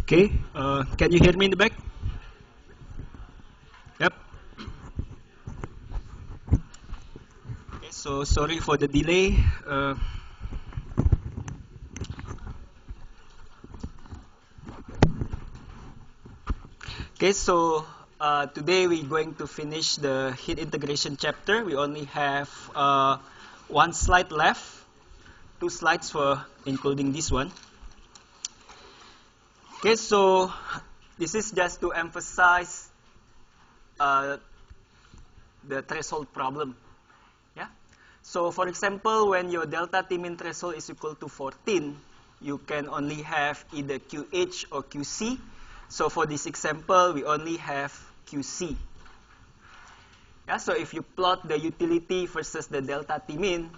Okay, can you hear me in the back? Yep. Okay, so sorry for the delay. Okay, so today we're going to finish the heat integration chapter. We only have one slide left, 2 slides for including this one. Okay, so this is just to emphasize the threshold problem. Yeah. So for example, when your delta Tmin threshold is equal to 14, you can only have either QH or QC. So for this example, we only have QC. Yeah, so if you plot the utility versus the delta Tmin,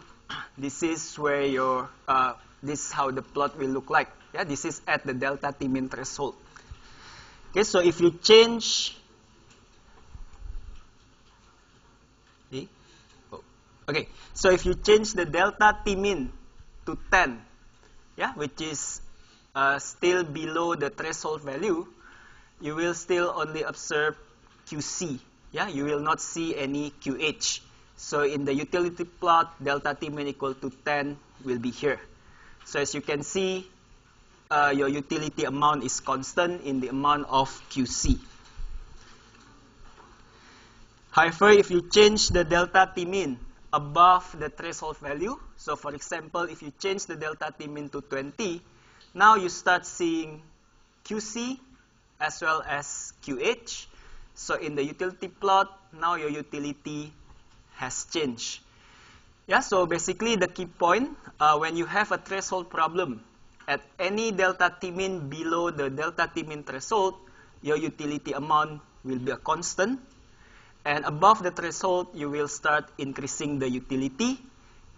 this is where your this is how the plot will look like. Yeah, this is at the delta Tmin threshold. Okay, so if you change okay, so if you change the delta Tmin to 10, yeah, which is still below the threshold value, you will still only observe QC. Yeah, you will not see any QH. So in the utility plot, delta Tmin equal to 10 will be here. So as you can see, your utility amount is constant in the amount of QC. However, if you change the delta Tmin above the threshold value, so for example, if you change the delta Tmin to 20, now you start seeing QC as well as QH. So in the utility plot, now your utility has changed. Yeah, so basically the key point, when you have a threshold problem, at any delta Tmin below the delta Tmin threshold, your utility amount will be a constant. And above the threshold, you will start increasing the utility.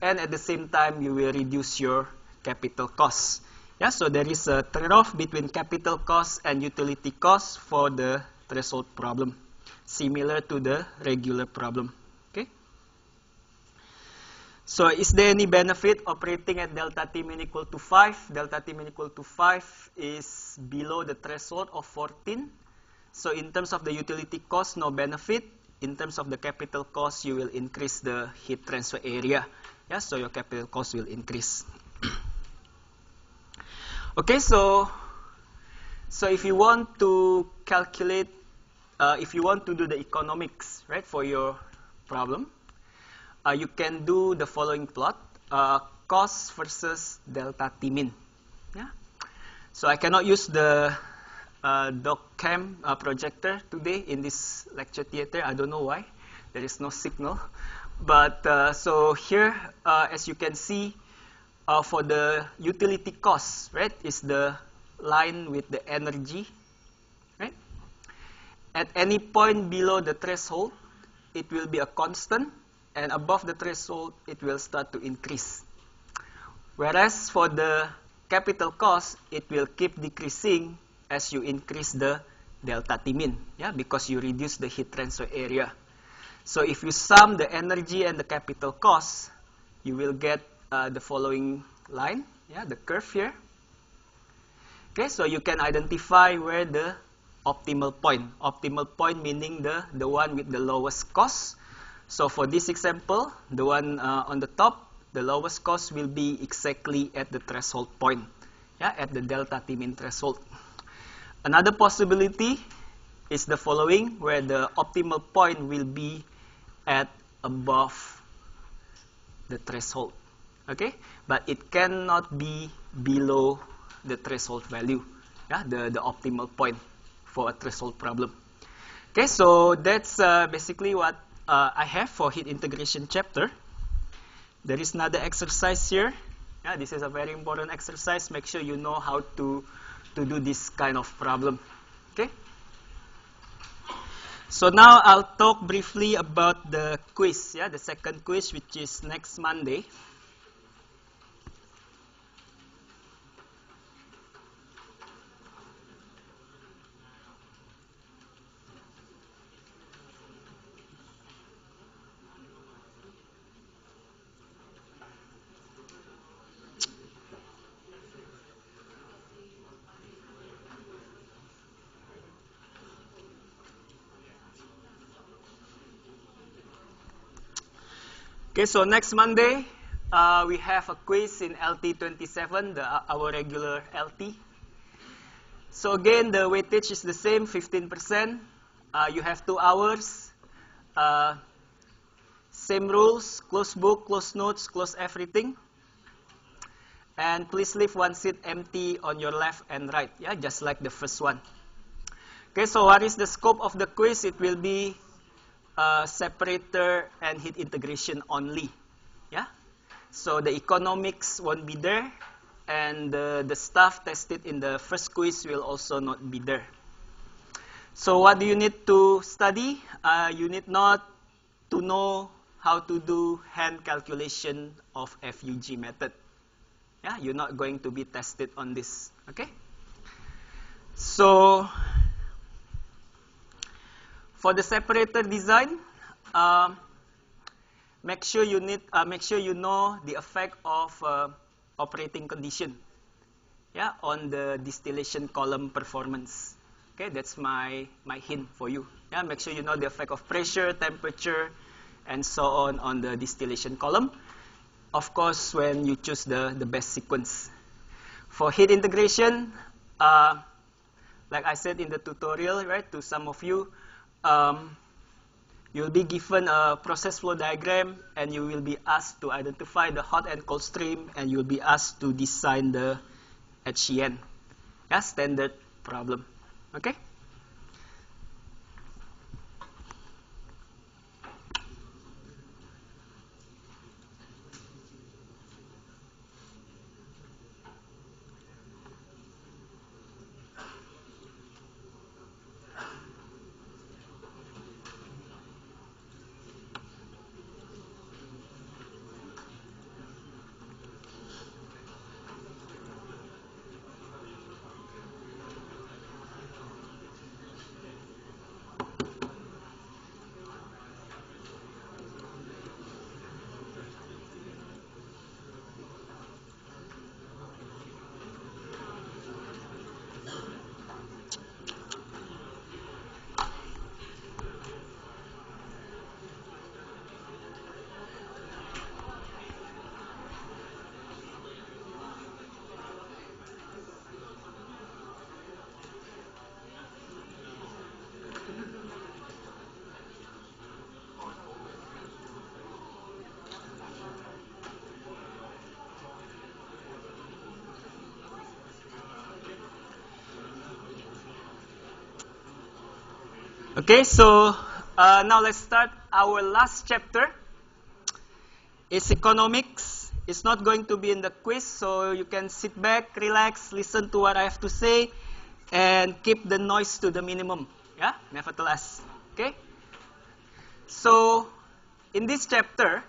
And at the same time, you will reduce your capital costs. Yeah, so there is a trade-off between capital costs and utility costs for the threshold problem, similar to the regular problem. Okay. So is there any benefit operating at delta Tmin equal to 5? Delta Tmin equal to 5 is below the threshold of 14. So in terms of the utility cost, no benefit. In terms of the capital cost, you will increase the heat transfer area. Yeah, so your capital cost will increase. Okay, so if you want to calculate, if you want to do the economics, right, for your problem, you can do the following plot, cost versus delta Tmin. Yeah. So I cannot use the DocCam projector today in this lecture theater. I don't know why. There is no signal. But so here, as you can see, for the utility cost, right, is the line with the energy, right? At any point below the threshold, it will be a constant, and above the threshold, it will start to increase. Whereas for the capital cost, it will keep decreasing as you increase the delta Tmin, yeah, because you reduce the heat transfer area. So if you sum the energy and the capital cost, you will get the following line, yeah, the curve here. Okay, so you can identify where the optimal point meaning the one with the lowest cost. So for this example, the one on the top, the lowest cost will be exactly at the threshold point, yeah, at the delta Tmin threshold. Another possibility is the following, where the optimal point will be at above the threshold. Okay, but it cannot be below the threshold value, yeah, the optimal point for a threshold problem. Okay, so that's basically what I have for heat integration chapter. There is another exercise here. Yeah, this is a very important exercise. Make sure you know how to do this kind of problem. Okay. So now I'll talk briefly about the quiz. Yeah, the second quiz, which is next Monday. Okay, so next Monday, we have a quiz in LT27, our regular LT. So again, the weightage is the same, 15%. You have 2 hours. Same rules, close book, close notes, close everything. And please leave one seat empty on your left and right, yeah, just like the first one. Okay, so what is the scope of the quiz? It will be separator and heat integration only, yeah. So the economics won't be there, and the stuff tested in the first quiz will also not be there. So what do you need to study? You need not to know how to do hand calculation of FUG method. Yeah, you're not going to be tested on this, okay? So for the separator design, make sure you know the effect of operating condition, yeah, on the distillation column performance. Okay, that's my hint for you. Yeah, make sure you know the effect of pressure, temperature, and so on the distillation column. Of course, when you choose the best sequence. For heat integration, like I said in the tutorial, right, to some of you, you'll be given a process flow diagram, and you will be asked to identify the hot and cold stream, and you'll be asked to design the HCN. Yeah, standard problem. Okay? Okay, so now let's start our last chapter. It's economics. It's not going to be in the quiz, so you can sit back, relax, listen to what I have to say, and keep the noise to the minimum. Yeah, nevertheless. Okay? So, in this chapter,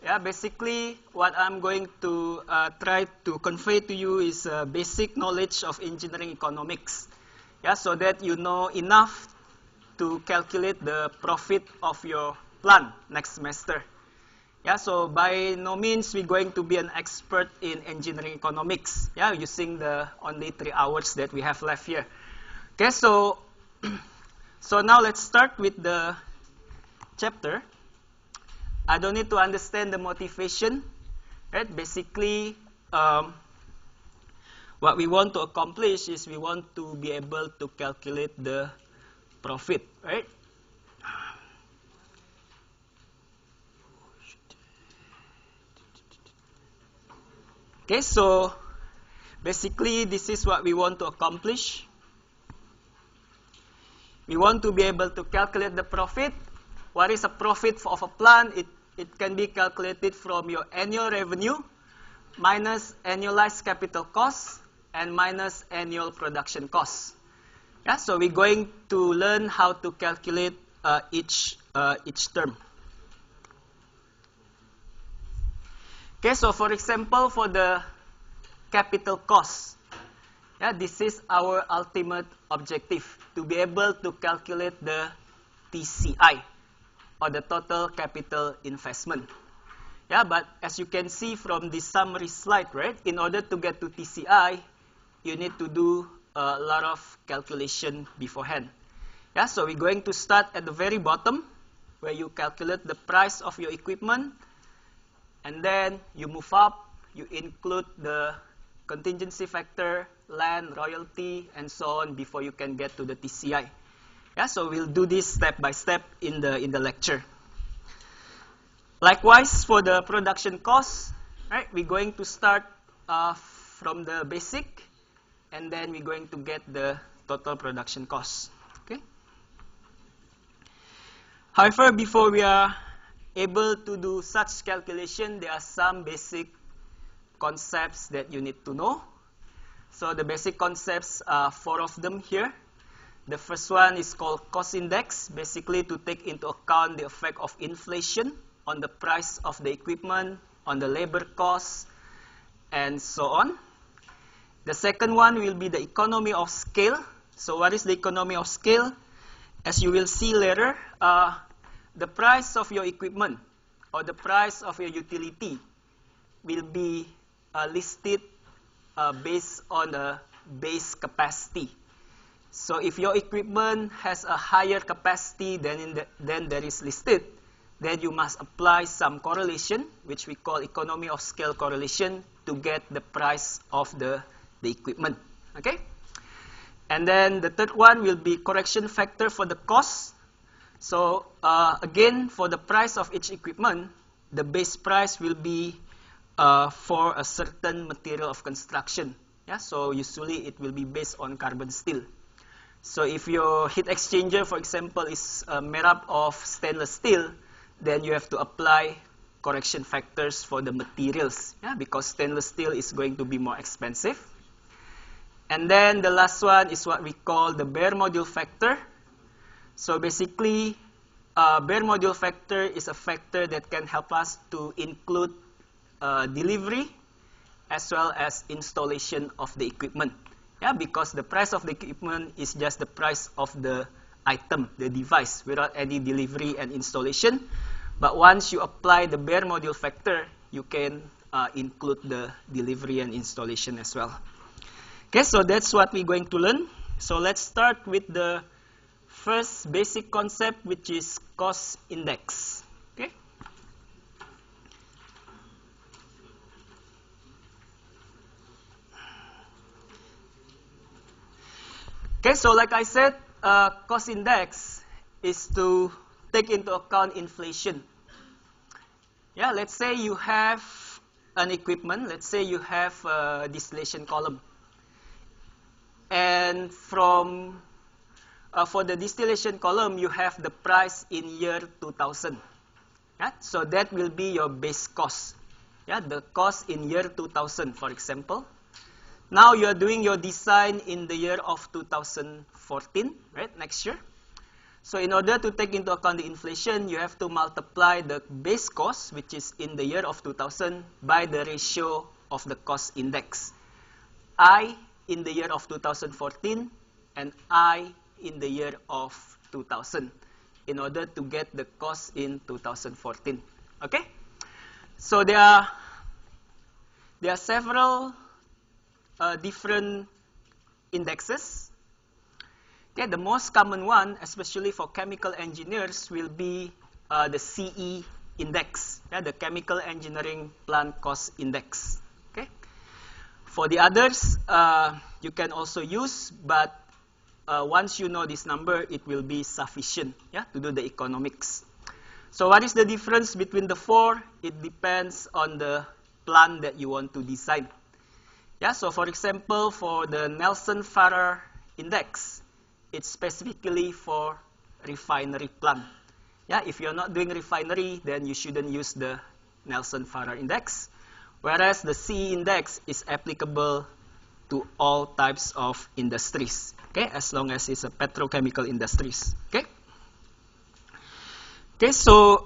yeah, basically what I'm going to try to convey to you is basic knowledge of engineering economics. Yeah, so that you know enough to calculate the profit of your plant next semester. Yeah, so by no means we're going to be an expert in engineering economics. Yeah, using the only 3 hours that we have left here. Okay, so so now let's start with the chapter. I don't need to understand the motivation, right? Basically, what we want to accomplish is we want to be able to calculate the profit, right? Okay, so basically this is what we want to accomplish. We want to be able to calculate the profit. What is a profit of a plant? It can be calculated from your annual revenue minus annualized capital costs and minus annual production costs. Yeah, so we're going to learn how to calculate each term. Okay, so for example, for the capital cost, yeah, this is our ultimate objective, to be able to calculate the TCI, or the total capital investment. Yeah, but as you can see from this summary slide, right, in order to get to TCI, you need to do a lot of calculation beforehand. Yeah, so we're going to start at the very bottom. where you calculate the price of your equipment, and then you move up, you include the contingency factor, land, royalty, and so on before you can get to the TCI. Yeah, so we'll do this step by step in the lecture. Likewise, for the production cost, right, we're going to start from the basic, and then we're going to get the total production cost. Okay. However, before we are able to do such calculation, there are some basic concepts that you need to know. So the basic concepts are 4 of them here. The first one is called cost index, basically to take into account the effect of inflation on the price of the equipment, on the labor costs, and so on. The second one will be the economy of scale. So what is the economy of scale? As you will see later, the price of your equipment or the price of your utility will be listed based on a base capacity. So if your equipment has a higher capacity than there is listed, then you must apply some correlation, which we call economy of scale correlation, to get the price of the equipment. Okay? And then the third one will be correction factor for the cost. So again, for the price of each equipment, the base price will be for a certain material of construction. Yeah? So usually it will be based on carbon steel. So if your heat exchanger, for example, is made up of stainless steel, then you have to apply correction factors for the materials, yeah, because stainless steel is going to be more expensive. And then the last one is what we call the bare module factor. So basically, bare module factor is a factor that can help us to include delivery as well as installation of the equipment. Yeah, because the price of the equipment is just the price of the item, the device, without any delivery and installation. But once you apply the bare module factor, you can include the delivery and installation as well. Okay, so that's what we're going to learn. So let's start with the first basic concept, which is cost index. Okay. Okay, so like I said, cost index is to take into account inflation. Yeah, let's say you have an equipment. Let's say you have a distillation column. And for the distillation column, you have the price in year 2000. Yeah? So that will be your base cost. Yeah? The cost in year 2000, for example. Now you are doing your design in the year of 2014, right? Next year. So in order to take into account the inflation, you have to multiply the base cost, which is in the year of 2000, by the ratio of the cost index. I in the year of 2014 and I in the year of 2000 in order to get the cost in 2014. Okay? So there are several different indexes. Okay, the most common one, especially for chemical engineers, will be the CE index, yeah, the Chemical Engineering Plant Cost Index. Okay, for the others, you can also use, but once you know this number, it will be sufficient, yeah, to do the economics. So what is the difference between the 4? It depends on the plant that you want to design. Yeah, so for example, for the Nelson-Farrar index, it's specifically for refinery plant. Yeah, if you're not doing refinery, then you shouldn't use the Nelson-Farrar index. Whereas the CE index is applicable to all types of industries. Okay, as long as it's a petrochemical industries. Okay. Okay, so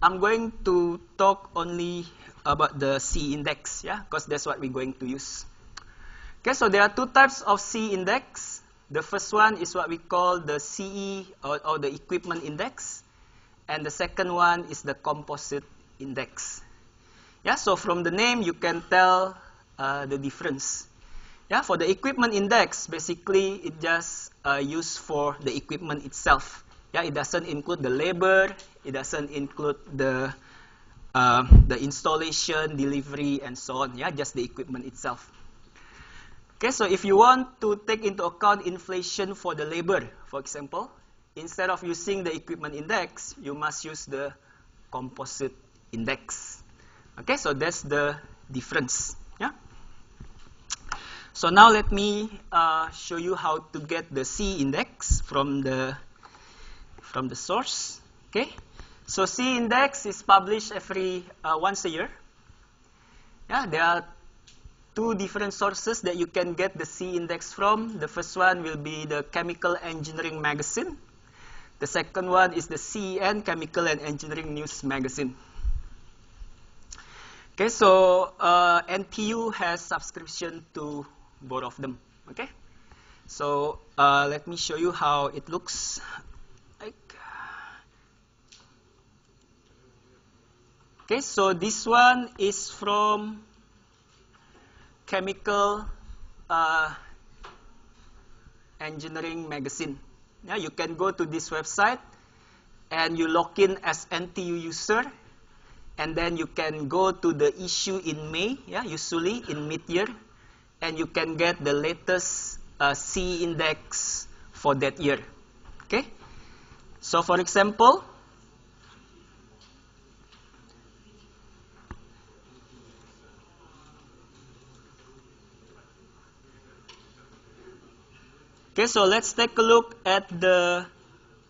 I'm going to talk only about the CE index, yeah, because that's what we're going to use. Okay, so there are 2 types of CE index. The first one is what we call the CE or the equipment index, and the second one is the composite index. Yeah, so from the name you can tell the difference. Yeah, for the equipment index, basically it just used for the equipment itself. Yeah, it doesn't include the labor, it doesn't include the installation, delivery, and so on. Yeah, just the equipment itself. Okay, so if you want to take into account inflation for the labor, for example, instead of using the equipment index, you must use the composite index. Okay, so that's the difference. Yeah. So now let me show you how to get the C index from the source. Okay, so C index is published every once a year. Yeah, there are two different sources that you can get the C index from. The first one will be the Chemical Engineering Magazine. The second one is the CEN, Chemical and Engineering News Magazine. Okay, so NTU has subscription to both of them. Okay, so let me show you how it looks like. Okay, so this one is from Chemical Engineering Magazine. Yeah, you can go to this website and you log in as NTU user, and then you can go to the issue in May, yeah, usually in mid-year, and you can get the latest C index for that year. Okay, so for example, okay, so let's take a look at the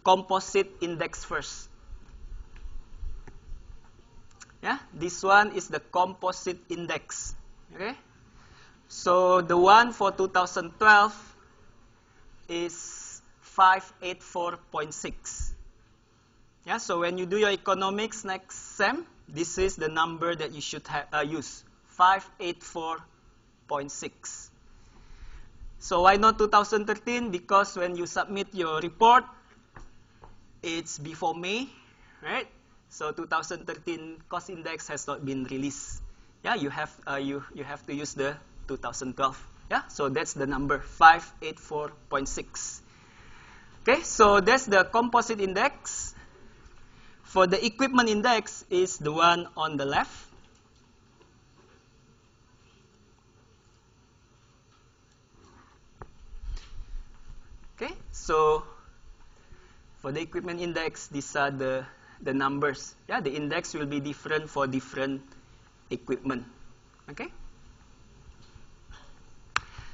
composite index first. Yeah, this one is the composite index. Okay, so the one for 2012 is 584.6. Yeah, so when you do your economics next sem, this is the number that you should use, 584.6. So why not 2013? Because when you submit your report, it's before May, right? So 2013 cost index has not been released. Yeah, you have to use the 2012. Yeah, so that's the number 584.6. Okay, so that's the composite index. For the equipment index is the one on the left. Okay, so for the equipment index, these are the numbers. Yeah, the index will be different for different equipment. Okay.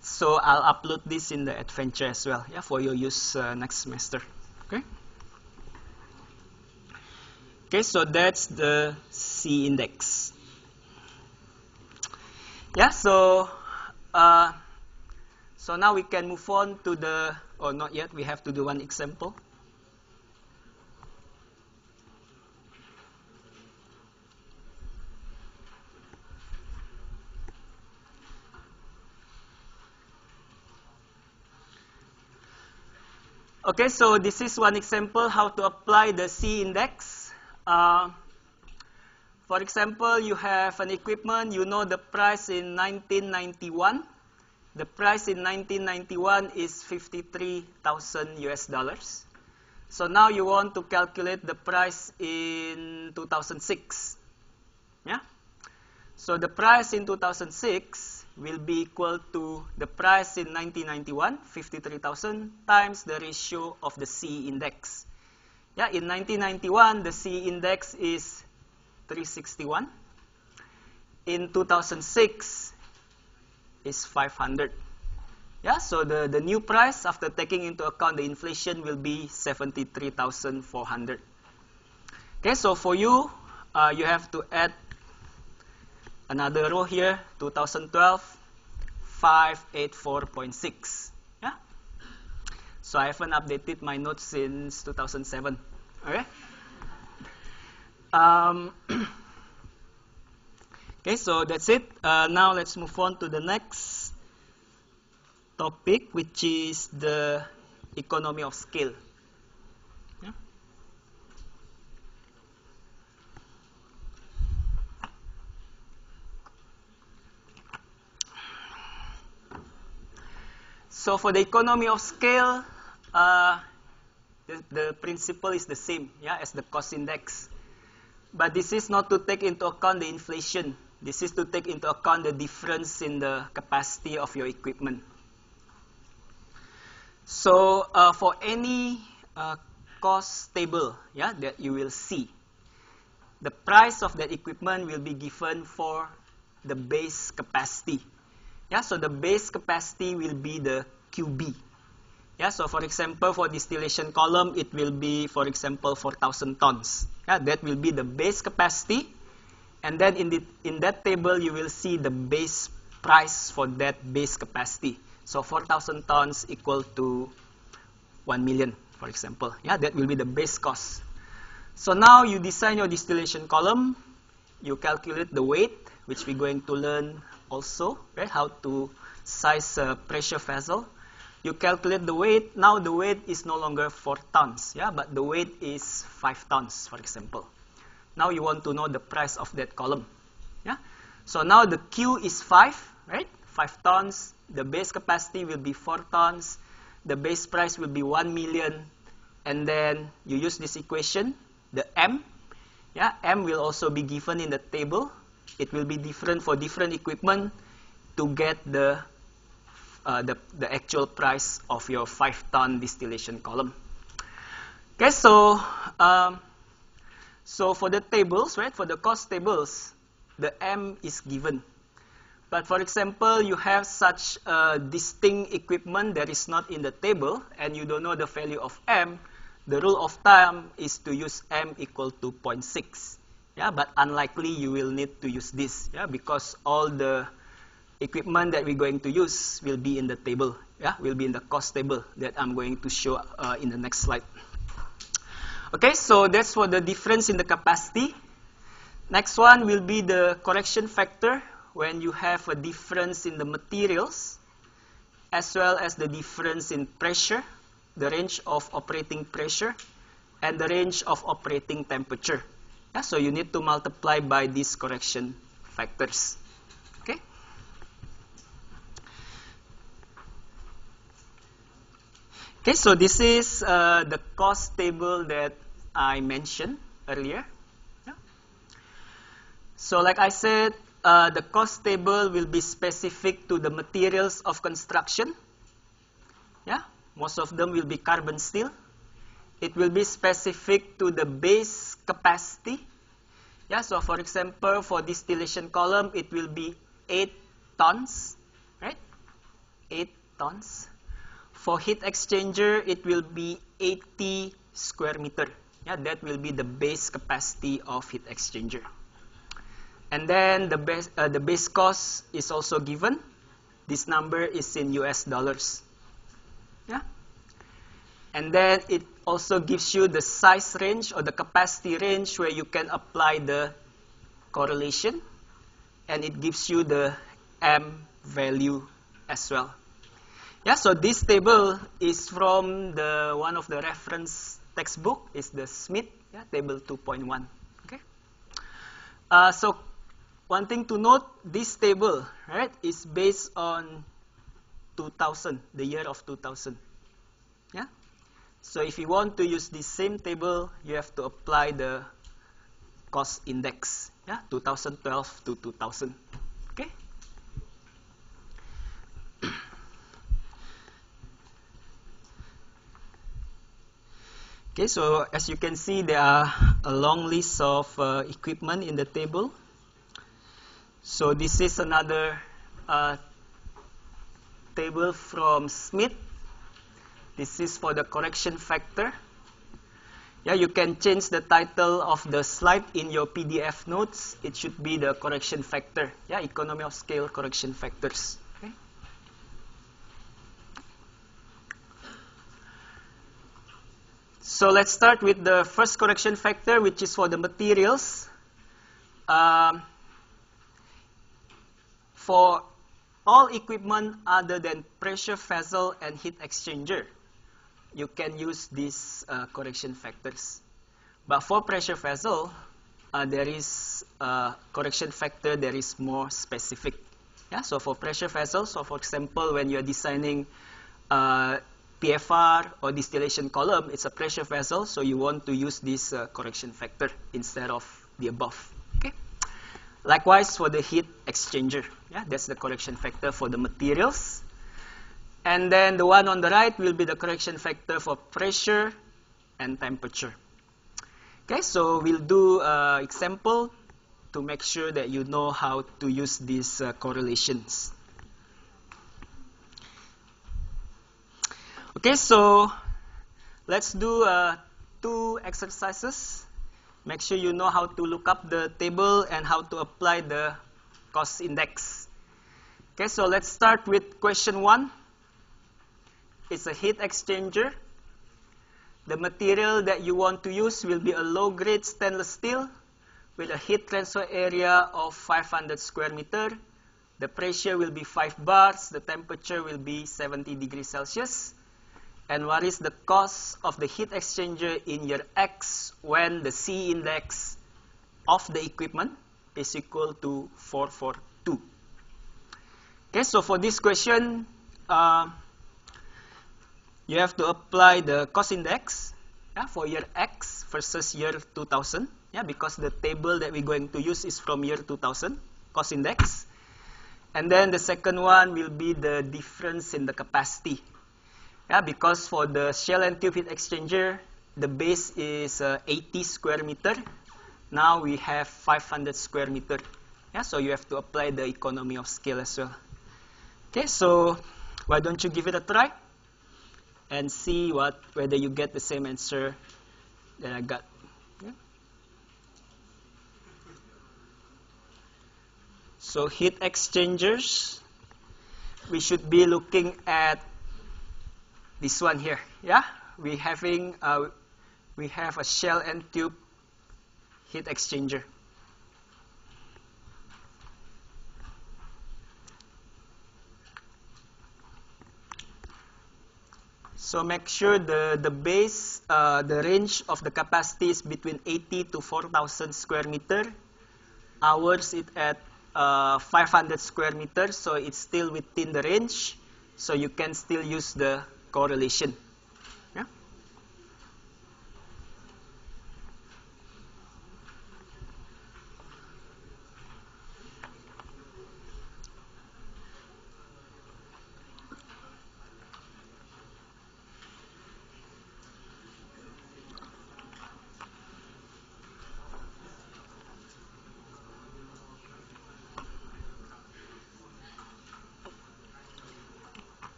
So I'll upload this in the adventure as well, yeah, for your use next semester. Okay. Okay, so that's the C index. Yeah, so now we can move on to the, or not yet, we have to do one example. Okay, so this is one example how to apply the C index. For example, you have an equipment, you know the price in 1991. The price in 1991 is 53,000 US dollars. So now you want to calculate the price in 2006. Yeah? So the price in 2006 will be equal to the price in 1991, 53,000, times the ratio of the C index. Yeah, in 1991, the C index is 361. In 2006 is 500. Yeah, so the new price after taking into account the inflation will be 73,400. Okay, so for you, you have to add another row here, 2012, 584.6. Yeah. So I haven't updated my notes since 2007. Okay. Okay, so that's it. Now let's move on to the next topic, which is the economy of scale. Yeah. So for the economy of scale, The principle is the same, yeah, as the cost index. But this is not to take into account the inflation. This is to take into account the difference in the capacity of your equipment. So for any cost table, yeah, that you will see, the price of that equipment will be given for the base capacity. Yeah, so the base capacity will be the QB. Yeah, so for example, for distillation column, it will be, for example, 4,000 tons. Yeah, that will be the base capacity. And then in that table, you will see the base price for that base capacity. So 4,000 tons equal to 1 million, for example. Yeah, that will be the base cost. So now you design your distillation column. You calculate the weight, which we're going to learn also, right? How to size a pressure vessel. You calculate the weight. Now the weight is no longer 4 tons, yeah, but the weight is 5 tons, for example. Now you want to know the price of that column, yeah. So now the Q is 5, right? 5 tons. The base capacity will be 4 tons. The base price will be 1 million. And then you use this equation, the M. Yeah, M will also be given in the table. It will be different for different equipment to get the actual price of your 5-ton distillation column. Okay, so for the tables, right, for the cost tables, the M is given. But for example, you have such distinct equipment that is not in the table, and you don't know the value of M. The rule of thumb is to use M equal to 0.6. Yeah, but unlikely you will need to use this, yeah, because all the equipment that we're going to use will be in the table, yeah, will be in the cost table that I'm going to show in the next slide. Okay, so that's for the difference in the capacity. Next one will be the correction factor when you have a difference in the materials as well as the difference in pressure, the range of operating pressure, and the range of operating temperature. Yeah, so you need to multiply by these correction factors. Okay. Okay, so this is the cost table that I mentioned earlier. Yeah. So like I said, the cost table will be specific to the materials of construction. Yeah, most of them will be carbon steel. It will be specific to the base capacity. Yeah, so for example, for distillation column, it will be 8 tons, right? 8 tons. For heat exchanger, it will be 80 square meter. Yeah, that will be the base capacity of heat exchanger. And then the base cost is also given. This number is in US dollars. Yeah. And then it also gives you the size range or the capacity range where you can apply the correlation. And it gives you the M value as well. Yeah, so this table is from one of the reference textbook, is the Smith, yeah, table 2.1. Okay. So one thing to note, this table, right, is based on 2000, the year of 2000. Yeah. So if you want to use the same table, you have to apply the cost index, yeah, 2012 to 2000. Okay. Okay, so as you can see, there are a long list of equipment in the table. So this is another table from Smith. This is for the correction factor. Yeah, you can change the title of the slide in your PDF notes. It should be the correction factor. Yeah, economy of scale correction factors. Okay. So let's start with the first correction factor, which is for the materials. For all equipment other than pressure vessel and heat exchanger, you can use these correction factors. But for pressure vessel, there is a correction factor that is more specific. Yeah, so for pressure vessel, so for example, when you're designing PFR or distillation column, it's a pressure vessel, so you want to use this correction factor instead of the above. Okay. Likewise for the heat exchanger, yeah, that's the correction factor for the materials. And then the one on the right will be the correction factor for pressure and temperature. Okay, so we'll do an example to make sure that you know how to use these correlations. Okay, so let's do 2 exercises. Make sure you know how to look up the table and how to apply the cost index. Okay, so let's start with question 1. It's a heat exchanger. The material that you want to use will be a low-grade stainless steel with a heat transfer area of 500 square meter. The pressure will be 5 bars. The temperature will be 70 degrees Celsius. And what is the cost of the heat exchanger in year X when the C index of the equipment is equal to 442? Okay, so for this question, you have to apply the cost index, yeah, for year X versus year 2000, yeah, because the table that we're going to use is from year 2000, cost index. And then the second one will be the difference in the capacity. Yeah, because for the shell and tube heat exchanger, the base is 80 square meter. Now we have 500 square meter. Yeah, so you have to apply the economy of scale as well. Okay, so why don't you give it a try and see whether you get the same answer that I got. Yeah. So heat exchangers, we should be looking at this one here. Yeah, we have a shell and tube heat exchanger. So make sure the base, the range of the capacity is between 80 to 4,000 square meter. Ours is at 500 square meters, so it's still within the range. So you can still use the correlation. Yeah.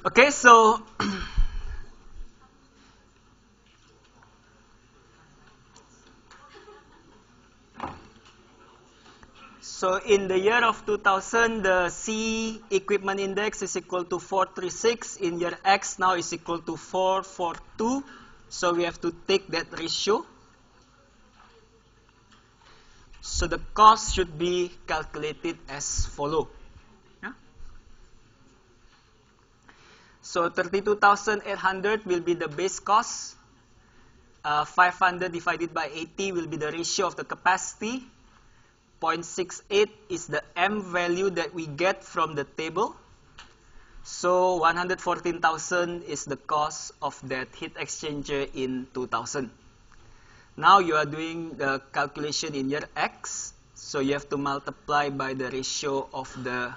Okay, so in the year of 2000, the C equipment index is equal to 436. In year X now is equal to 442. So we have to take that ratio. So the cost should be calculated as follow. Yeah? So 32,800 will be the base cost. 500 divided by 80 will be the ratio of the capacity. 0.68 is the M value that we get from the table. So 114,000 is the cost of that heat exchanger in 2000. Now you are doing the calculation in year X. So you have to multiply by the ratio of the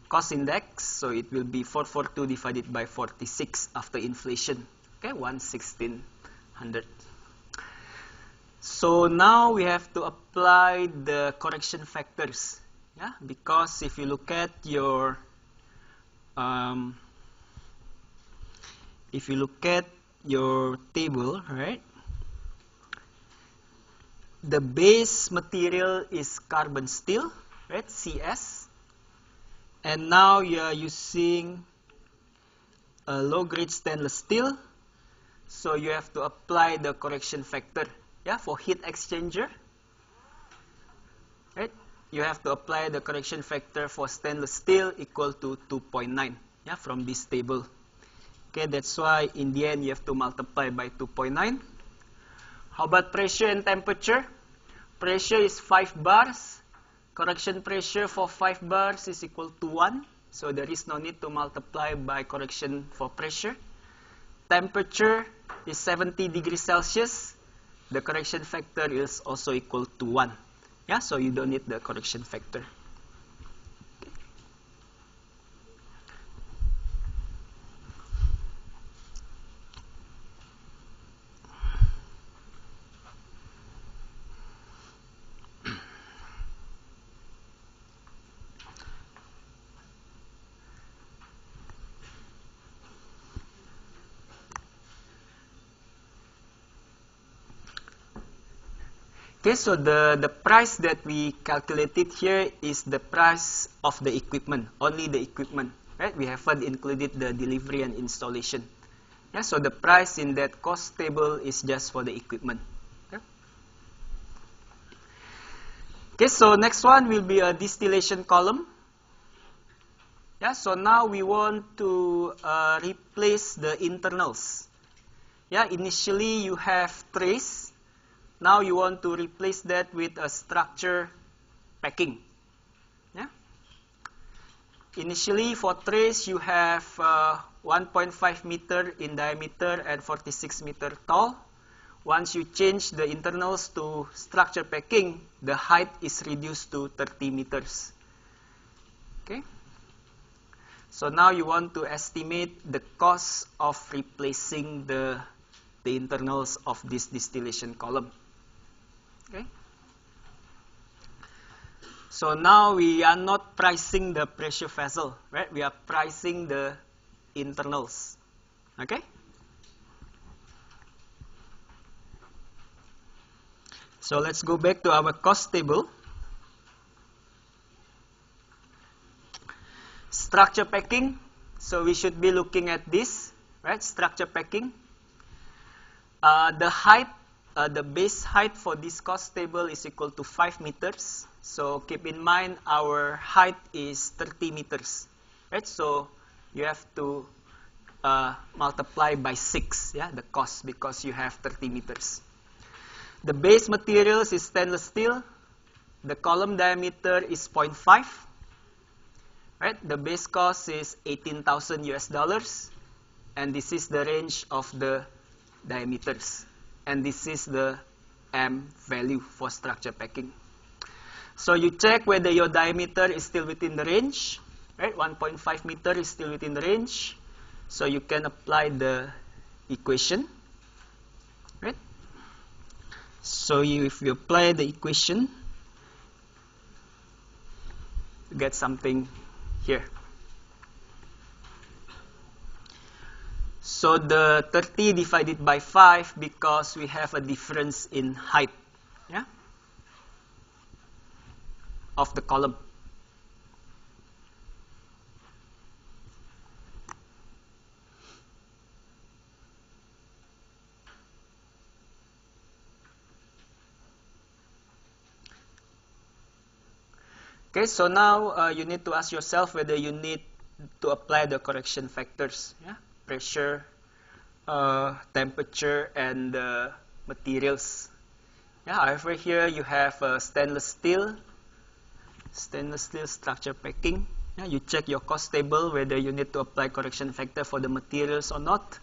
cost index. So it will be 442 divided by 46 after inflation. Okay, 1,600. So now we have to apply the correction factors, yeah. Because if you look at your table, right? the base material is carbon steel, right, CS, and now you are using a low-grade stainless steel, so you have to apply the correction factor, yeah, for heat exchanger, right? You have to apply the correction factor for stainless steel equal to 2.9, yeah, from this table. Okay, that's why in the end you have to multiply by 2.9. How about pressure and temperature? Pressure is 5 bars. Correction pressure for 5 bars is equal to 1. So there is no need to multiply by correction for pressure. Temperature is 70 degrees Celsius. The correction factor is also equal to 1. Yeah, so you don't need the correction factor. Okay, so the price that we calculated here is the price of the equipment, only the equipment, right? We haven't included the delivery and installation. Yeah, so the price in that cost table is just for the equipment. Okay, okay, so next one will be a distillation column. Yeah, so now we want to replace the internals. Yeah, initially you have trays. Now you want to replace that with a structure packing. Yeah. Initially for trays you have 1.5 meter in diameter and 46 meter tall. Once you change the internals to structure packing, the height is reduced to 30 meters. Okay. So now you want to estimate the cost of replacing the internals of this distillation column. Okay. So now we are not pricing the pressure vessel, right? We are pricing the internals. Okay. So let's go back to our cost table. Structure packing. So we should be looking at this, right? Structure packing. The height. The base height for this cost table is equal to 5 meters. So keep in mind our height is 30 meters. Right? So you have to multiply by 6, yeah, the cost, because you have 30 meters. The base materials is stainless steel. The column diameter is 0.5. Right? The base cost is 18,000 US dollars. And this is the range of the diameters. And this is the M value for structure packing. So you check whether your diameter is still within the range, right? 1.5 meter is still within the range. So you can apply the equation, right? So if you apply the equation, you get something here. So the 30 divided by 5 because we have a difference in height, yeah, of the column. Okay, so now you need to ask yourself whether you need to apply the correction factors, yeah, pressure, temperature, and materials. Yeah, however, here you have stainless steel structure packing. Yeah, you check your cost table whether you need to apply correction factor for the materials or not.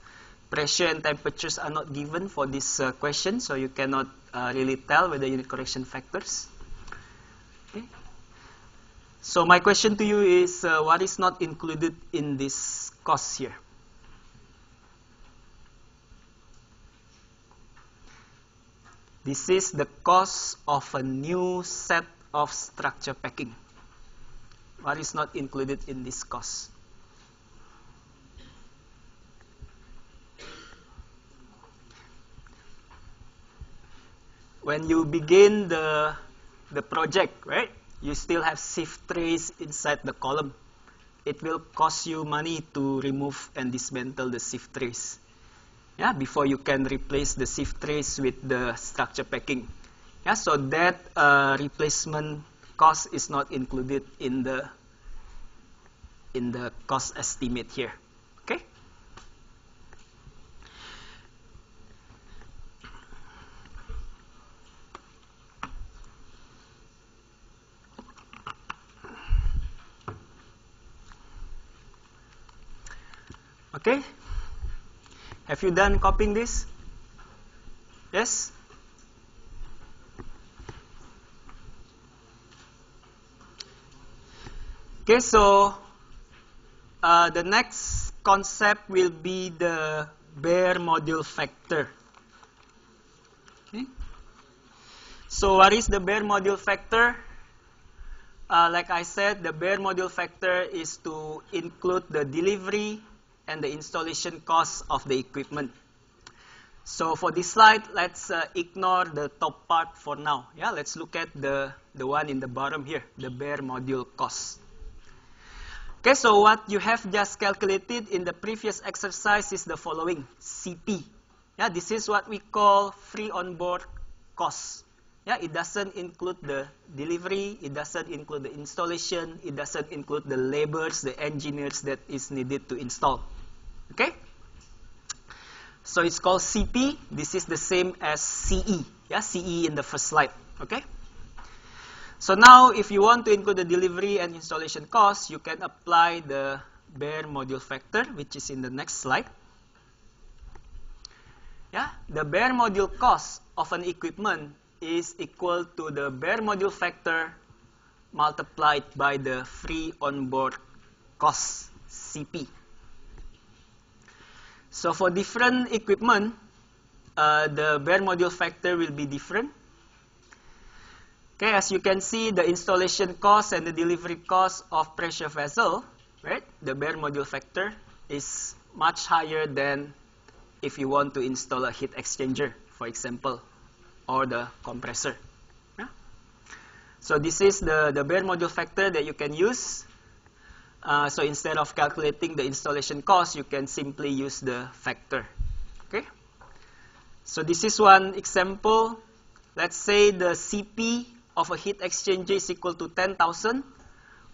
Pressure and temperatures are not given for this question, so you cannot really tell whether you need correction factors. Okay. So my question to you is, what is not included in this cost here? This is the cost of a new set of structure packing. What is not included in this cost? when you begin the project, right, you still have sieve trays inside the column. It will cost you money to remove and dismantle the sieve trays, yeah, before you can replace the sieve trays with the structure packing. Yeah, so that replacement cost is not included in the cost estimate here. Okay. Okay. Have you done copying this? Yes? Okay, so the next concept will be the bare module factor. Okay. So what is the bare module factor? Like I said, the bare module factor is to include the delivery and the installation costs of the equipment. So for this slide, let's ignore the top part for now. Yeah, let's look at the one in the bottom here, the bare module cost. Okay, so what you have just calculated in the previous exercise is the following, CP. Yeah, this is what we call free onboard cost. Yeah, it doesn't include the delivery, it doesn't include the installation, it doesn't include the laborers, the engineers that is needed to install. Okay? So it's called CP. This is the same as CE. Yeah, CE in the first slide. Okay? So now, if you want to include the delivery and installation costs, you can apply the bare module factor, which is in the next slide. Yeah, the bare module cost of an equipment is equal to the bare module factor multiplied by the free onboard cost, CP. So for different equipment, the bare module factor will be different. Okay, as you can see, the installation cost and the delivery cost of pressure vessel, right? The bare module factor is much higher than if you want to install a heat exchanger, for example, or the compressor. Yeah? So this is the bare module factor that you can use. So instead of calculating the installation cost, you can simply use the factor. Okay? So this is one example. Let's say the CP of a heat exchanger is equal to 10,000.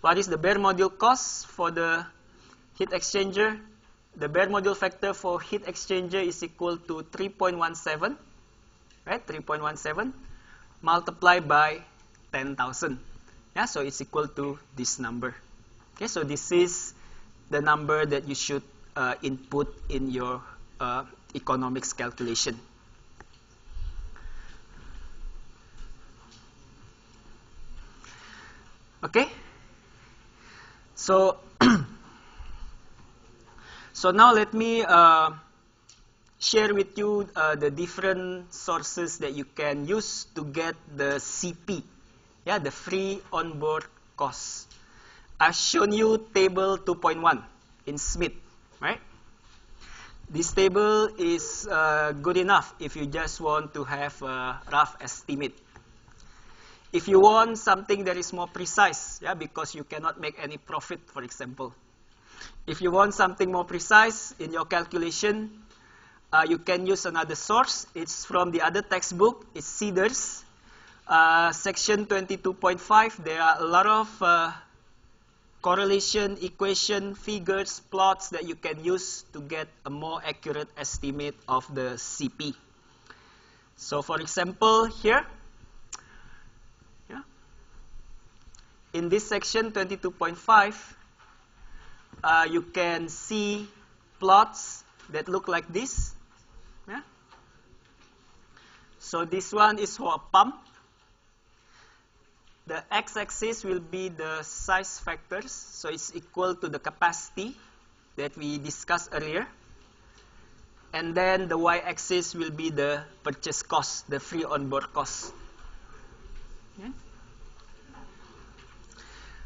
What is the bare module cost for the heat exchanger? The bare module factor for heat exchanger is equal to 3.17, right? 3.17 multiplied by 10,000. Yeah, so it's equal to this number. Okay, so this is the number that you should input in your economics calculation. Okay, so so now let me share with you the different sources that you can use to get the CP, yeah, the free onboard cost. I've shown you table 2.1 in Smith, right? This table is good enough if you just want to have a rough estimate. If you want something that is more precise, yeah, because you cannot make any profit, for example. If you want something more precise in your calculation, you can use another source. It's from the other textbook. It's Cedars. Section 22.5, there are a lot of correlation, equation, figures, plots that you can use to get a more accurate estimate of the CP. So for example, here, yeah, in this section 22.5, you can see plots that look like this. Yeah? So this one is for a pump. The x-axis will be the size factors, so it's equal to the capacity that we discussed earlier. And then the y-axis will be the purchase cost, the free onboard cost. Okay.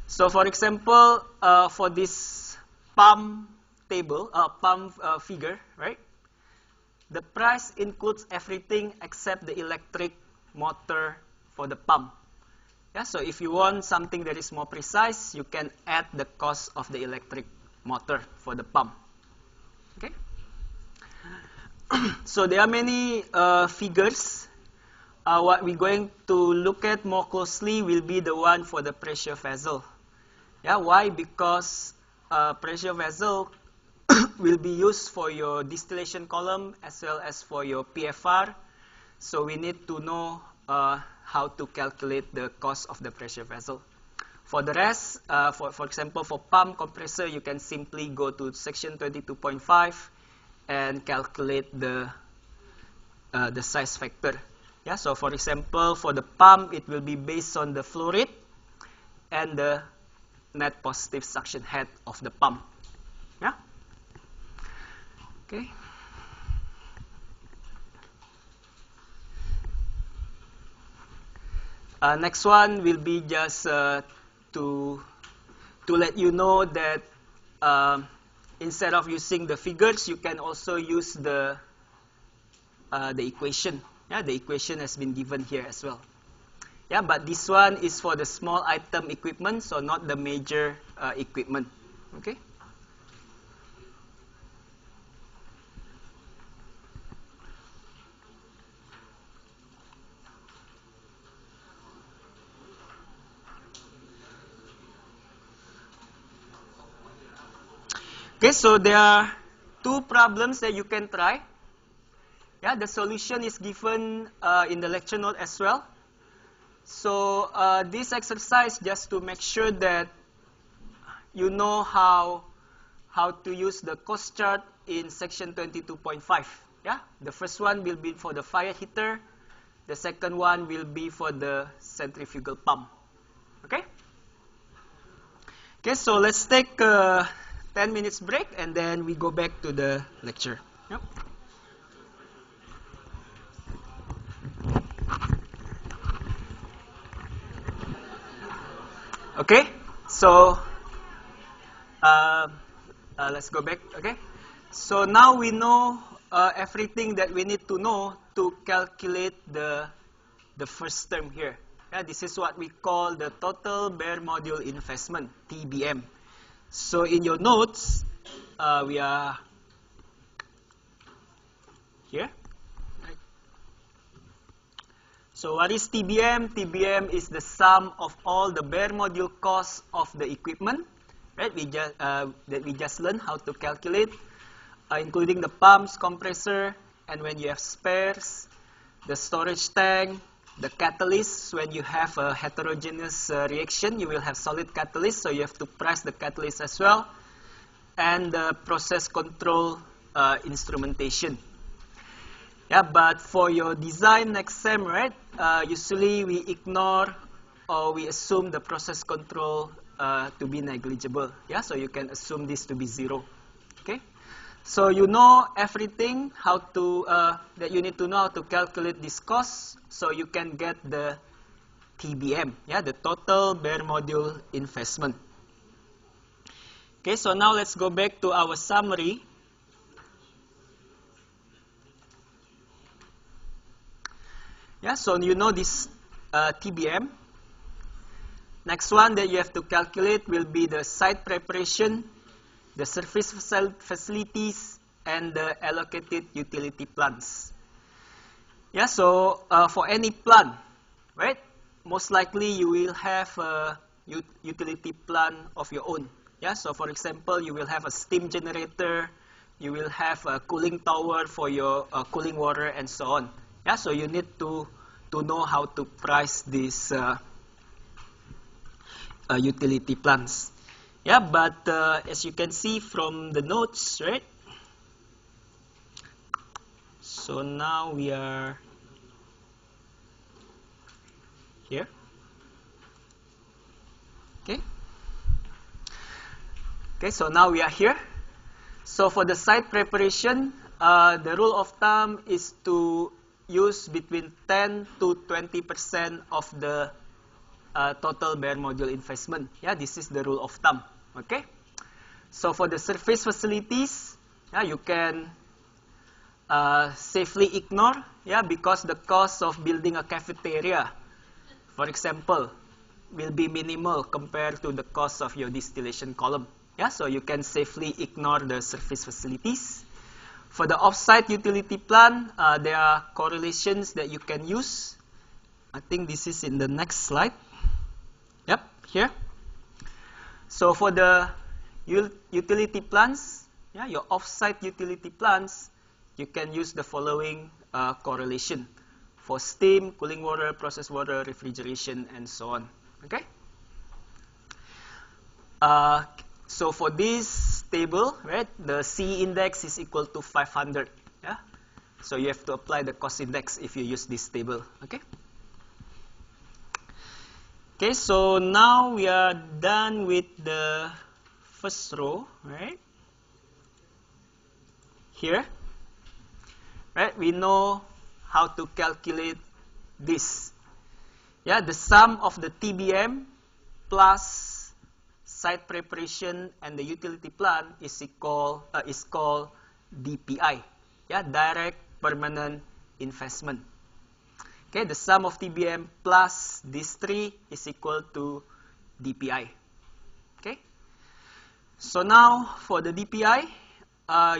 So for example, for this pump table, pump figure, right? The price includes everything except the electric motor for the pump. Yeah, so if you want something that is more precise, you can add the cost of the electric motor for the pump. Okay. So there are many figures. What we're going to look at more closely will be the one for the pressure vessel. Yeah, why? Because pressure vessel will be used for your distillation column as well as for your PFR. So we need to know how to calculate the cost of the pressure vessel. For the rest, for example, for pump compressor, you can simply go to section 22.5 and calculate the size factor. Yeah, so for example, for the pump, it will be based on the flow rate and the net positive suction head of the pump. Yeah. Okay. Next one will be just to let you know that instead of using the figures, you can also use the equation. Yeah, the equation has been given here as well. Yeah, but this one is for the small item equipment, so not the major equipment. Okay. Okay, so there are two problems that you can try. Yeah, the solution is given in the lecture note as well. So this exercise, just to make sure that you know how to use the cost chart in section 22.5. Yeah, the first one will be for the fire heater. The second one will be for the centrifugal pump. Okay. Okay, so let's take a 10 minutes break and then we go back to the lecture. Yep. Okay, so let's go back. Okay, so now we know everything that we need to know to calculate the first term here. Yeah, this is what we call the total bare module investment, TBM. So in your notes, we are here. Right. So what is TBM? TBM is the sum of all the bare module costs of the equipment, right? That we just learned how to calculate, including the pumps, compressor, and when you have spares, the storage tank, the catalyst. When you have a heterogeneous reaction, you will have solid catalyst, so you have to price the catalyst as well, and the process control instrumentation. Yeah, but for your design next sem, right, usually we ignore or we assume the process control to be negligible. Yeah, so you can assume this to be 0. Okay, so you know everything how to that you need to know how to calculate this cost, so you can get the TBM. Yeah, the total bare module investment. Okay, so now let's go back to our summary. Yeah, so you know this TBM. Next one that you have to calculate will be the site preparation, the surface facilities, and the allocated utility plans. Yeah, so for any plant, right, most likely you will have a utility plan of your own. Yeah, so for example, you will have a steam generator, you will have a cooling tower for your cooling water, and so on. Yeah, so you need to know how to price these utility plans. Yeah, but as you can see from the notes, right? So now we are here. Okay. Okay, so now we are here. So for the site preparation, the rule of thumb is to use between 10 to 20% of the total bare module investment. Yeah, this is the rule of thumb. Okay. So for the surface facilities, yeah, you can safely ignore, yeah, because the cost of building a cafeteria, for example, will be minimal compared to the cost of your distillation column. Yeah, so you can safely ignore the surface facilities. For the off-site utility plant, there are correlations that you can use. I think this is in the next slide. Yep, here. So for the utility plants, yeah, your off-site utility plants, you can use the following correlation for steam, cooling water, processed water, refrigeration, and so on. Okay. So for this table, right, the C index is equal to 500. Yeah. So you have to apply the cost index if you use this table. Okay. Okay. So now we are done with the first row, right? Here, right? We know how to calculate this. Yeah, the sum of the TBM plus site preparation and the utility plant is called DPI. Yeah, direct permanent investment. Okay, the sum of TBM plus these three is equal to DPI. Okay. So now for the DPI,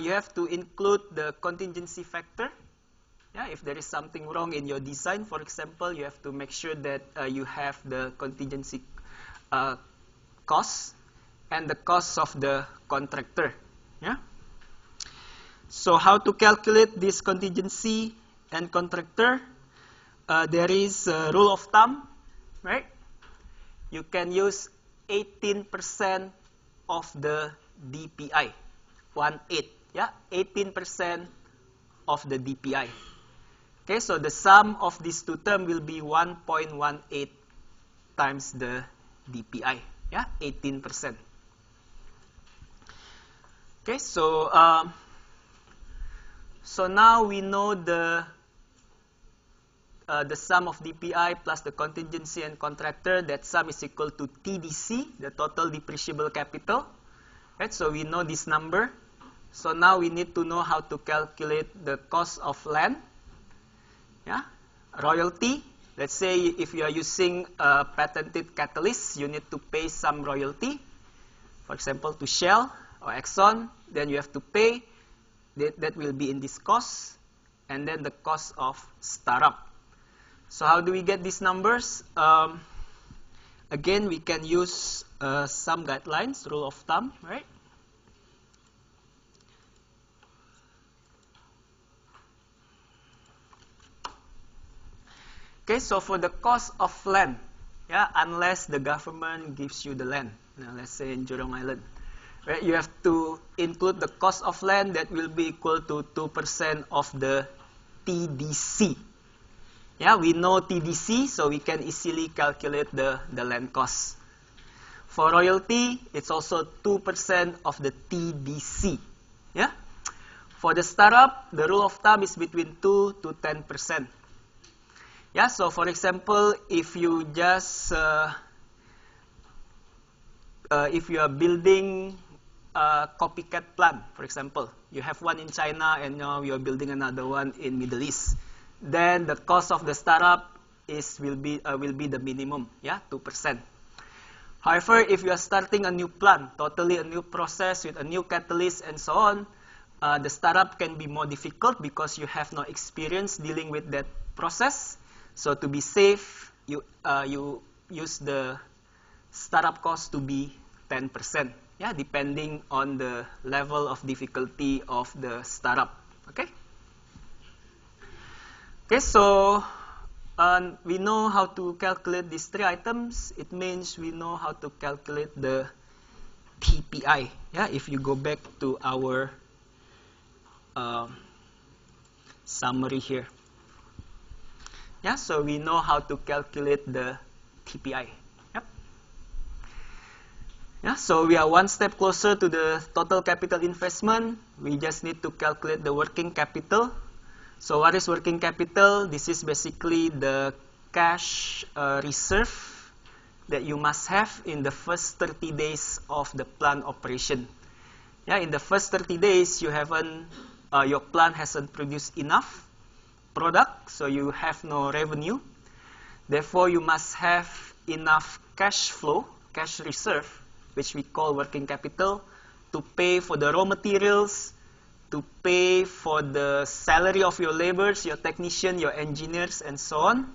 you have to include the contingency factor. Yeah, if there is something wrong in your design, for example, you have to make sure that you have the contingency costs and the costs of the contractor. Yeah. So how to calculate this contingency and contractor? There is a rule of thumb, right? You can use 18% of the DPI, 1/8. Yeah, 18% of the DPI. Okay, so the sum of these two terms will be 1.18 times the DPI. Yeah, 18%. Okay, so now we know the sum of DPI plus the contingency and contractor. That sum is equal to TDC, the total depreciable capital. Right, so we know this number. So now we need to know how to calculate the cost of land. Yeah, royalty. Let's say if you are using a patented catalyst, you need to pay some royalty. For example, to Shell or Exxon, then you have to pay. That will be in this cost. And then the cost of startup. So how do we get these numbers? Again, we can use some guidelines, rule of thumb, right? Okay, so for the cost of land, yeah, unless the government gives you the land, let's say in Jurong Island, right, you have to include the cost of land that will be equal to 2% of the TDC. Yeah, we know TDC, so we can easily calculate the land cost. For royalty, it's also 2% of the TDC. Yeah. For the startup, the rule of thumb is between 2 to 10%. Yeah, so for example, if you just if you are building a copycat plant, for example, you have one in China and now you are building another one in Middle East, then the cost of the startup will be the minimum, yeah, 2%. However, if you are starting a new plant, totally a new process with a new catalyst and so on, the startup can be more difficult because you have no experience dealing with that process. So to be safe, you use the startup cost to be 10%, yeah, depending on the level of difficulty of the startup. Okay. Okay, so we know how to calculate these three items. It means we know how to calculate the TPI. Yeah, if you go back to our summary here. Yeah, so we know how to calculate the TPI. Yep. Yeah, so we are one step closer to the total capital investment. We just need to calculate the working capital. So what is working capital? This is basically the cash reserve that you must have in the first 30 days of the plant operation. Yeah, in the first 30 days, you haven't your plant hasn't produced enough product, so you have no revenue. Therefore, you must have enough cash flow, cash reserve, which we call working capital, to pay for the raw materials, to pay for the salary of your laborers, your technician, your engineers, and so on.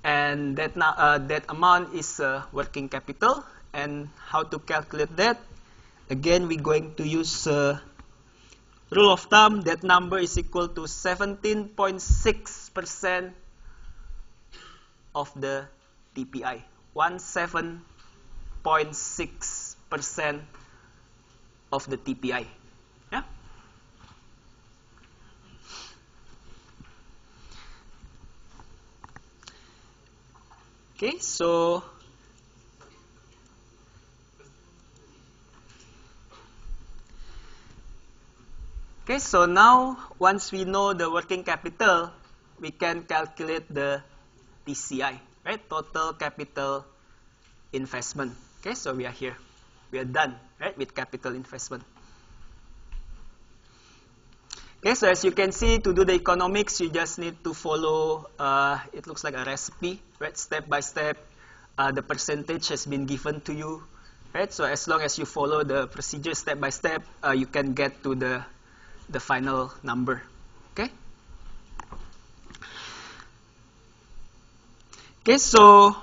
And that amount is working capital. And how to calculate that? Again, we're going to use rule of thumb. That number is equal to 17.6% of the TPI. 17.6% of the TPI. Yeah. Okay, so now once we know the working capital, we can calculate the TCI, right? Total capital investment. Okay, so we are here. We are done, right, with capital investment. Okay, so as you can see, to do the economics, you just need to follow, it looks like a recipe, right? Step by step, the percentage has been given to you, right? So as long as you follow the procedure step by step, you can get to the final number, okay? Okay, so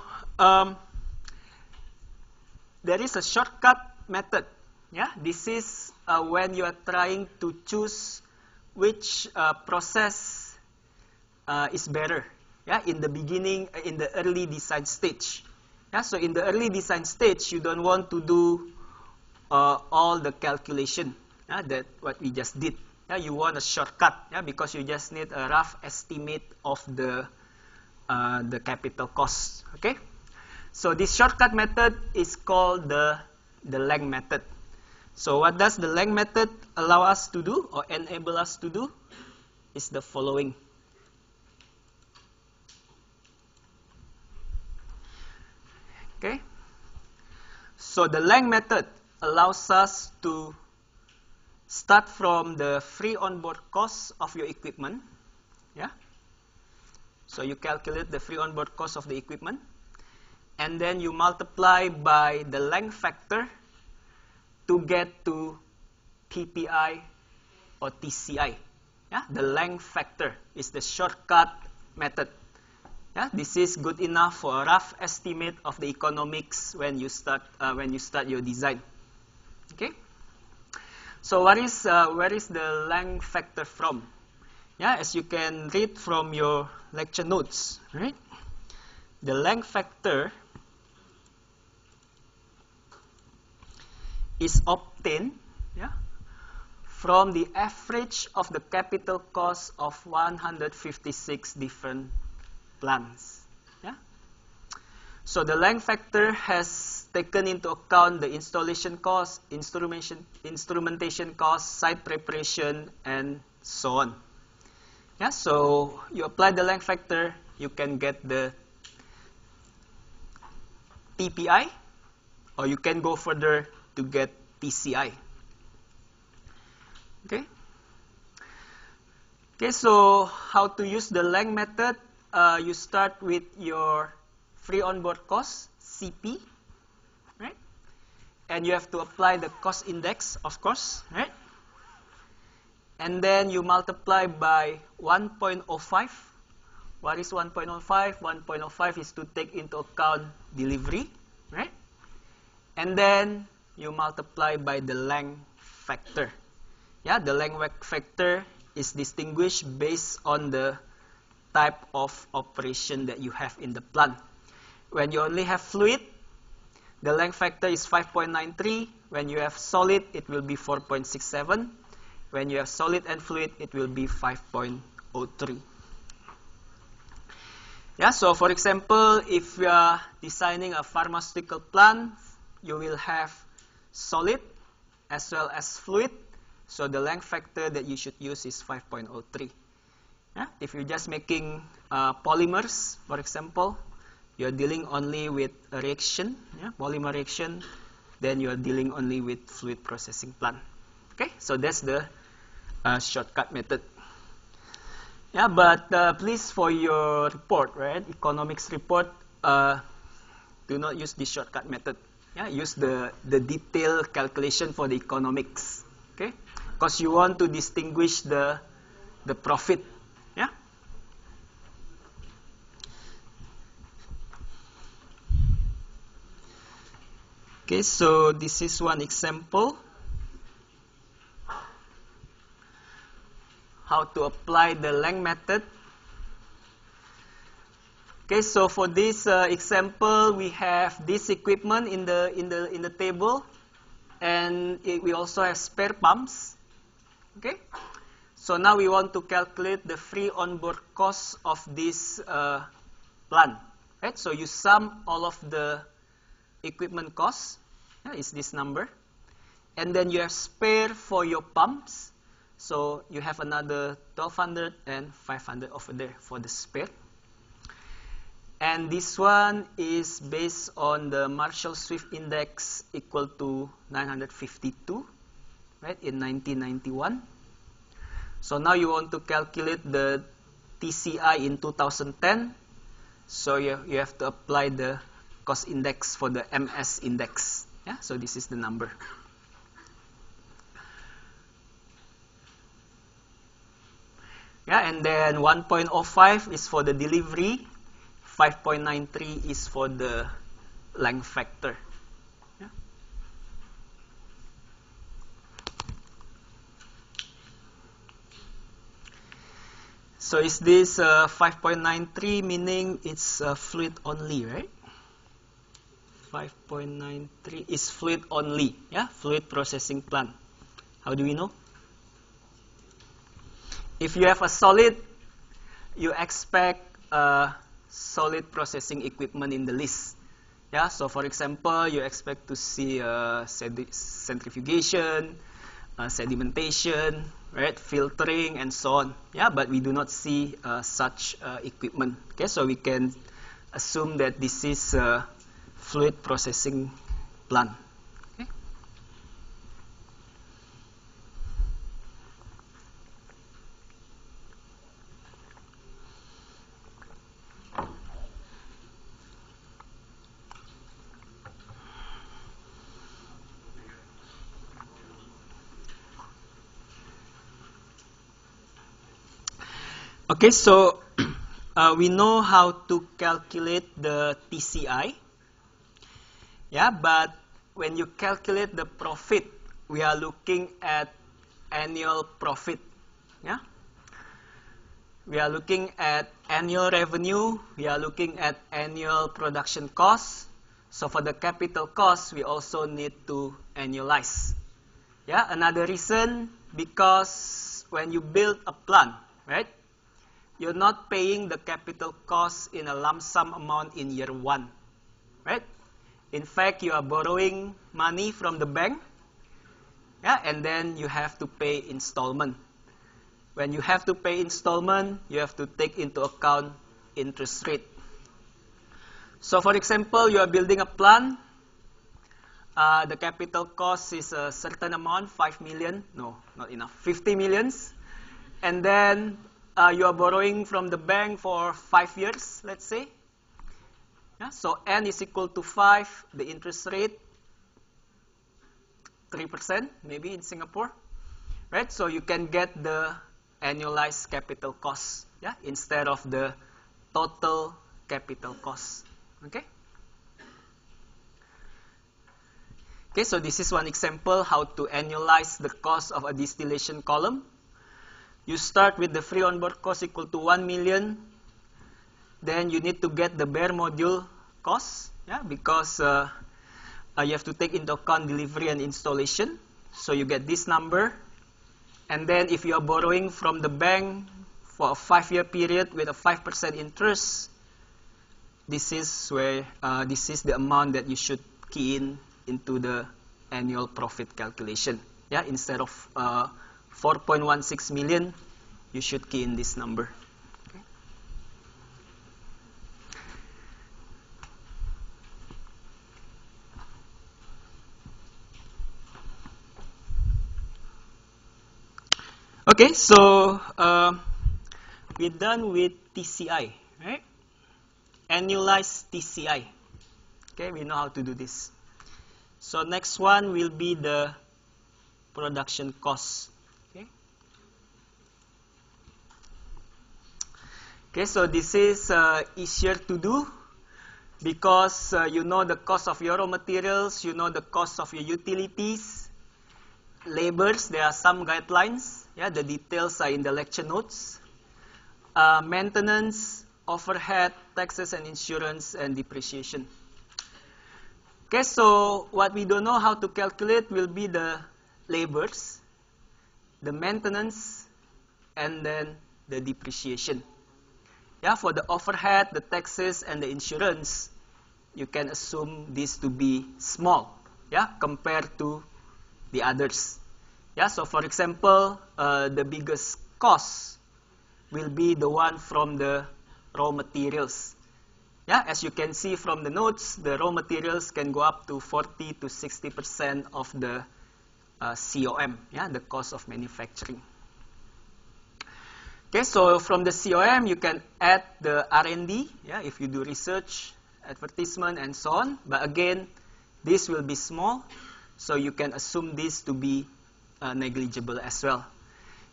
there is a shortcut method. Yeah, this is when you are trying to choose which process is better. Yeah, in the beginning, in the early design stage. Yeah, so in the early design stage, you don't want to do all the calculation. Yeah, that what we just did. Yeah, you want a shortcut. Yeah, because you just need a rough estimate of the capital cost. Okay. So this shortcut method is called the Lang method. So what does the Lang method allow us to do or enable us to do is the following. Okay. So the Lang method allows us to start from the free onboard cost of your equipment. Yeah. So you calculate the free onboard cost of the equipment, and then you multiply by the Lang factor to get to TPI or TCI. Yeah, the Lang factor is the shortcut method. Yeah, this is good enough for a rough estimate of the economics when you start your design. Okay. So where is the Lang factor from? Yeah, as you can read from your lecture notes, right? The Lang factor is obtained, yeah, from the average of the capital cost of 156 different plants. Yeah. So the Lang factor has taken into account the installation cost, instrumentation cost, site preparation, and so on. Yeah, so you apply the Lang factor, you can get the TPI, or you can go further to get TCI. Okay. Okay, so how to use the Lang method? You start with your free onboard cost, CP, right? And you have to apply the cost index, of course, right? And then you multiply by 1.05. What is 1.05? 1.05 is to take into account delivery, right? And then you multiply by the Lang factor. Yeah, the Lang factor is distinguished based on the type of operation that you have in the plant. When you only have fluid, the Lang factor is 5.93. When you have solid, it will be 4.67. When you have solid and fluid, it will be 5.03. Yeah, so for example, if you are designing a pharmaceutical plant, you will have solid as well as fluid. So the Lang factor that you should use is 5.03. Yeah? If you're just making polymers, for example, you're dealing only with a reaction, yeah? Polymer reaction, then you're dealing only with fluid processing plant. Okay, so that's the shortcut method. Yeah, but please, for your report, right, economics report, do not use the shortcut method. Yeah, use the detailed calculation for the economics. Okay, because you want to distinguish the profit. Yeah. Okay, so this is one example how to apply the Lang method. Okay, so for this example, we have this equipment in the table, and we also have spare pumps. Okay, so now we want to calculate the free onboard cost of this plant. Right, so you sum all of the equipment costs. Yeah, is this number, and then you have spare for your pumps. So you have another 1200 and 500 over there for the spare. And this one is based on the Marshall-Swift index equal to 952, right, in 1991. So now you want to calculate the TCI in 2010. So you have to apply the cost index for the MS index. Yeah, so this is the number. Yeah, and then 1.05 is for the delivery. 5.93 is for the Lang factor. Yeah. So is this 5.93, meaning it's fluid only, right? 5.93 is fluid only, yeah, fluid processing plant. How do we know? If you have a solid, you expect solid processing equipment in the list. Yeah, so for example, you expect to see centrifugation, sedimentation, right, filtering, and so on. Yeah, but we do not see such equipment. Okay, so we can assume that this is a fluid processing plant. Okay. Okay, so we know how to calculate the TCI. Yeah, but when you calculate the profit, we are looking at annual profit. Yeah, we are looking at annual revenue. We are looking at annual production costs. So for the capital cost, we also need to annualize. Yeah, another reason, because when you build a plant, right, you're not paying the capital cost in a lump sum amount in year one, right? In fact, you are borrowing money from the bank, yeah, and then you have to pay installment. When you have to pay installment, you have to take into account interest rate. So for example, you are building a plant, the capital cost is a certain amount, 5 million, no, not enough, 50 millions, and then you are borrowing from the bank for 5 years, let's say. Yeah, so N is equal to 5, the interest rate, 3% maybe in Singapore, right? So you can get the annualized capital cost, yeah, instead of the total capital cost, okay? Okay, so this is one example how to annualize the cost of a distillation column. You start with the free onboard cost equal to 1 million. Then you need to get the bare module cost, yeah, because you have to take into account delivery and installation. So you get this number. And then if you are borrowing from the bank for a 5-year period with a 5% interest, this is where this is the amount that you should key in into the annual profit calculation. Yeah, instead of 4.16 million, you should key in this number. Okay. Okay, so we're done with TCI, right? Annualized TCI. Okay, we know how to do this. So next one will be the production cost. Okay. Okay, so this is easier to do because you know the cost of your raw materials, you know the cost of your utilities, labors. There are some guidelines. Yeah, the details are in the lecture notes. Maintenance, overhead, taxes and insurance, and depreciation. Okay, so what we don't know how to calculate will be the labors, the maintenance, and then the depreciation. Yeah, for the overhead, the taxes, and the insurance, you can assume this to be small, yeah, compared to the others. Yeah, so for example, the biggest cost will be the one from the raw materials. Yeah, as you can see from the notes, the raw materials can go up to 40 to 60% of the COM, yeah, the cost of manufacturing. Okay, so from the COM, you can add the R&D, yeah, if you do research, advertisement, and so on. But again, this will be small, so you can assume this to be negligible as well.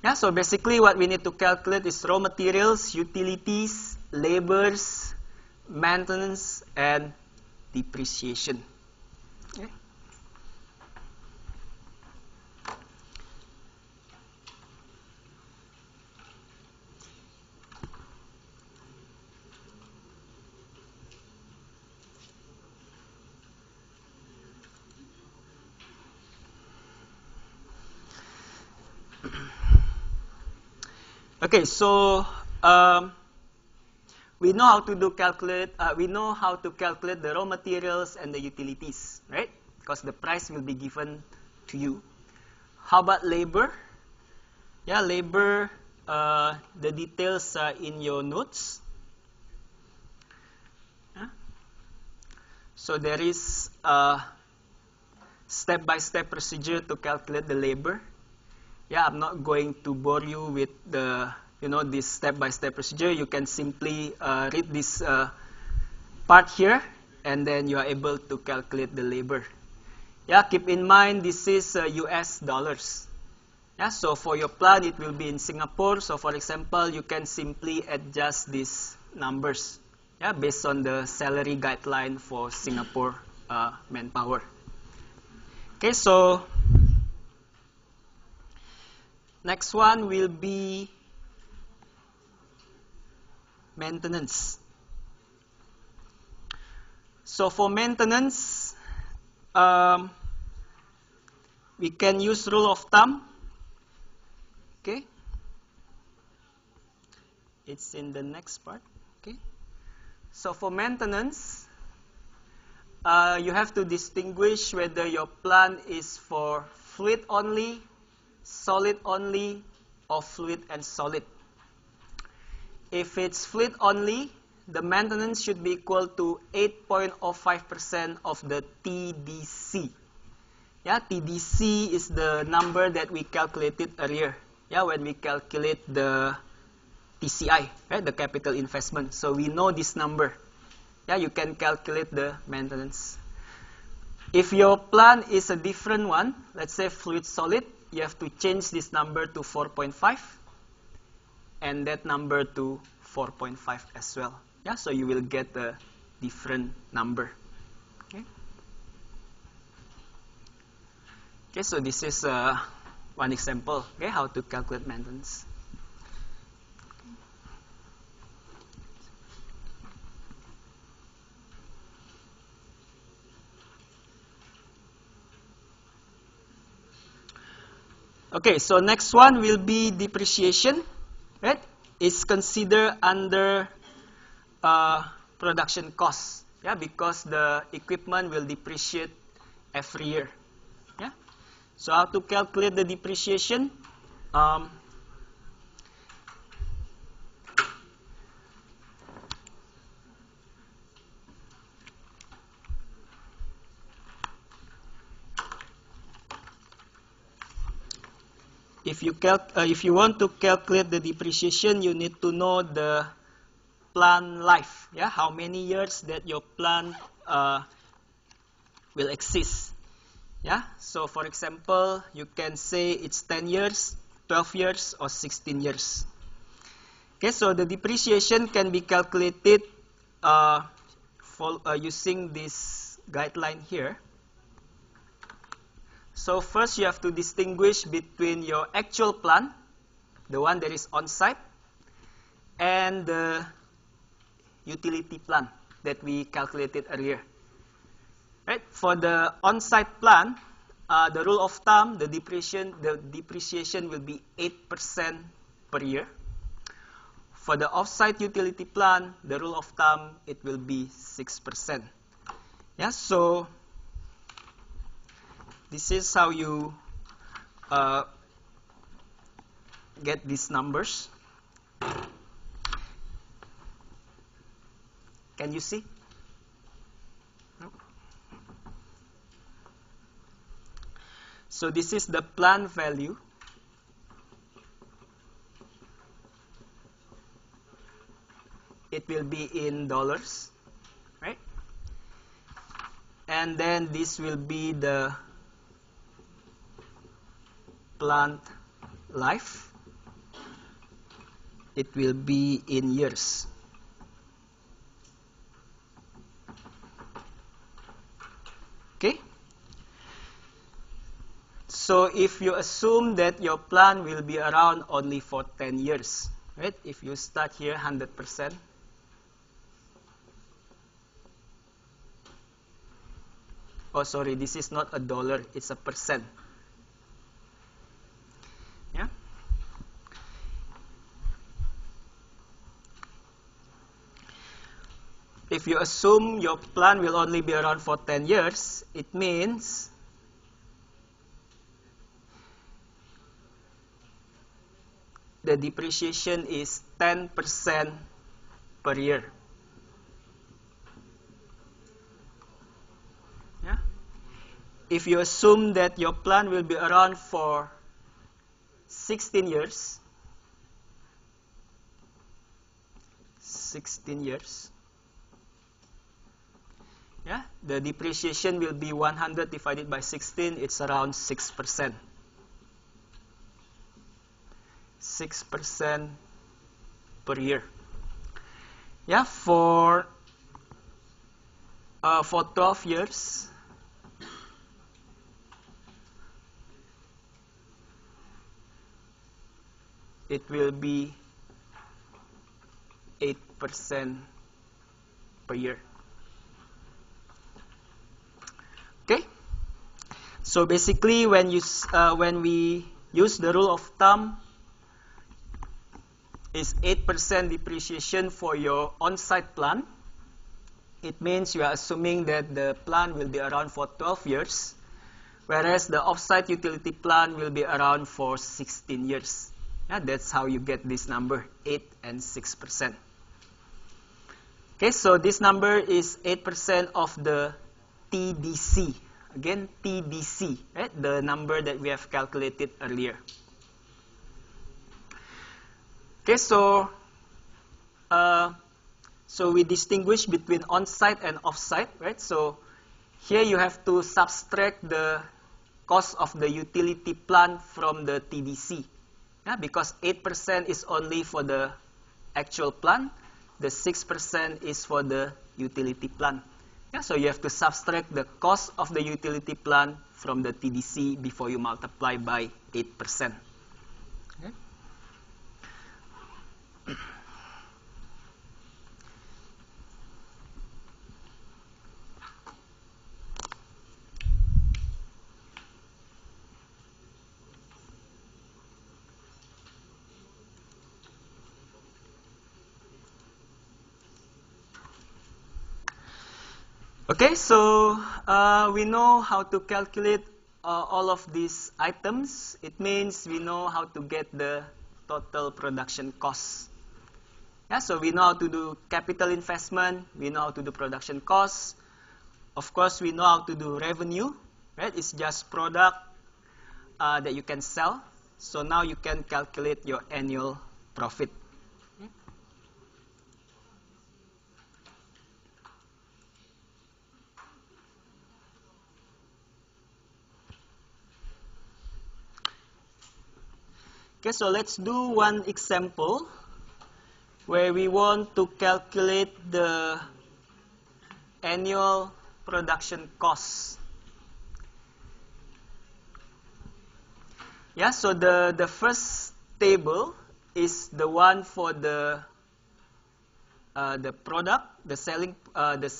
Yeah, so basically what we need to calculate is raw materials, utilities, labors, maintenance, and depreciation. Okay. Okay, so we know how to calculate the raw materials and the utilities, right? Because the price will be given to you. How about labor? Yeah, labor, the details are in your notes. Yeah. So there is a step-by-step procedure to calculate the labor. Yeah, I'm not going to bore you with this step-by-step procedure. You can simply read this part here, and then you are able to calculate the labor. Yeah, keep in mind this is US dollars. Yeah, so for your plant, it will be in Singapore. So for example, you can simply adjust these numbers, yeah, based on the salary guideline for Singapore manpower. Okay, so next one will be maintenance. So for maintenance, we can use rule of thumb. Okay, it's in the next part. Okay, so for maintenance, you have to distinguish whether your plant is for fluid only, solid only, or fluid and solid. If it's fluid only, the maintenance should be equal to 8.05% of the TDC. Yeah, TDC is the number that we calculated earlier. Yeah, when we calculate the TCI, right, the capital investment. So we know this number. Yeah, you can calculate the maintenance. If your plant is a different one, let's say fluid solid, you have to change this number to 4.5 and that number to 4.5 as well. Yeah, so you will get a different number. Okay. Okay, so this is one example, okay, how to calculate maintenance. Okay, so next one will be depreciation, right? It's considered under production costs, yeah, because the equipment will depreciate every year. Yeah. So how to calculate the depreciation? if you want to calculate the depreciation, you need to know the plant life. Yeah, how many years that your plant will exist. Yeah, so for example, you can say it's 10 years, 12 years, or 16 years. Okay, so the depreciation can be calculated using this guideline here. So first you have to distinguish between your actual plant, the one that is on site, and the utility plant that we calculated earlier. Right? For the on-site plant, the rule of thumb, the depreciation will be 8% per year. For the off-site utility plant, the rule of thumb, it will be 6%. Yeah, so this is how you get these numbers. Can you see? So this is the plant value. It will be in dollars, right? And then this will be the plant life. It will be in years. Okay? So if you assume that your plant will be around only for 10 years, right? If you start here 100%, oh, sorry, this is not a dollar, it's a percent. Yeah? If you assume your plant will only be around for 10 years, it means the depreciation is 10% per year. Yeah? If you assume that your plant will be around for 16 years, 16 years, yeah, the depreciation will be 100 divided by 16, it's around 6%. 6% per year. Yeah, for 12 years, it will be 8% per year. Okay, so basically when we use the rule of thumb, is 8% depreciation for your on-site plant. It means you are assuming that the plant will be around for 12 years, whereas the off-site utility plant will be around for 16 years. Yeah, that's how you get this number, 8 and 6%. Okay, so this number is 8% of the TDC. Again, TDC, right? The number that we have calculated earlier. Okay, so we distinguish between on-site and off-site, right? So here you have to subtract the cost of the utility plant from the TDC, yeah, because 8% is only for the actual plant, the 6% is for the utility plant. Yeah, so you have to subtract the cost of the utility plant from the TDC before you multiply by 8%. Okay. Okay, so we know how to calculate all of these items. It means we know how to get the total production costs. Yeah, so we know how to do capital investment, we know how to do production costs. Of course, we know how to do revenue, right? It's just product that you can sell. So now you can calculate your annual profit. Okay, so let's do one example where we want to calculate the annual production costs. Yeah, so the first table is the one for the product, the selling, the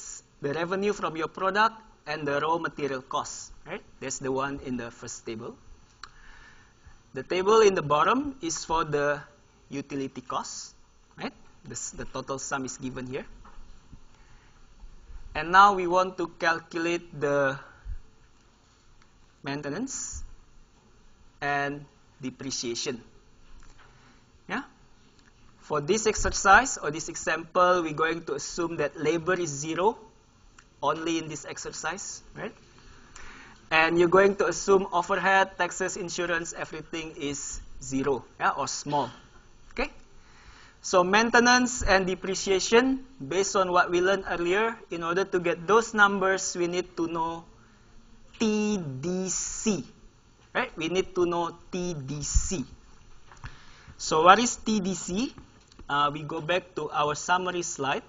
revenue from your product, and the raw material costs. Right? That's the one in the first table. The table in the bottom is for the utility costs. Right? The total sum is given here. And now we want to calculate the maintenance and depreciation. Yeah. For this exercise or this example, we're going to assume that labor is 0 only in this exercise, right? And you're going to assume overhead, taxes, insurance, everything is 0, yeah, or small. Okay? So maintenance and depreciation, based on what we learned earlier, in order to get those numbers, we need to know TDC. Right? We need to know TDC. So what is TDC? We go back to our summary slide.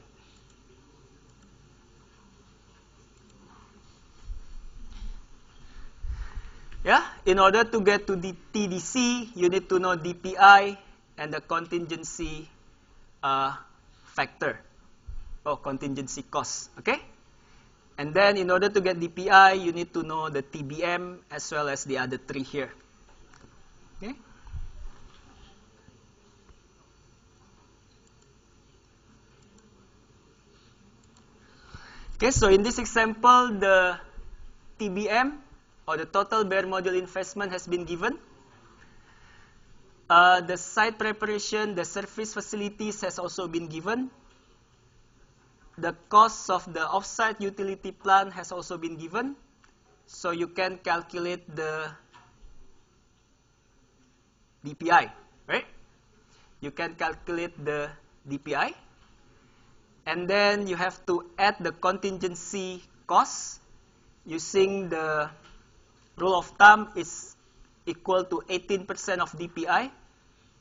Yeah, in order to get to the TDC, you need to know DPI and the contingency factor or contingency cost. Okay? And then in order to get DPI, you need to know the TBM as well as the other three here. Okay? Okay, so in this example, the TBM or the total bare module investment has been given. The site preparation, the surface facilities has also been given. The cost of the offsite utility plant has also been given. So you can calculate the DPI, right? You can calculate the DPI. And then you have to add the contingency costs using the rule of thumb is equal to 18% of DPI.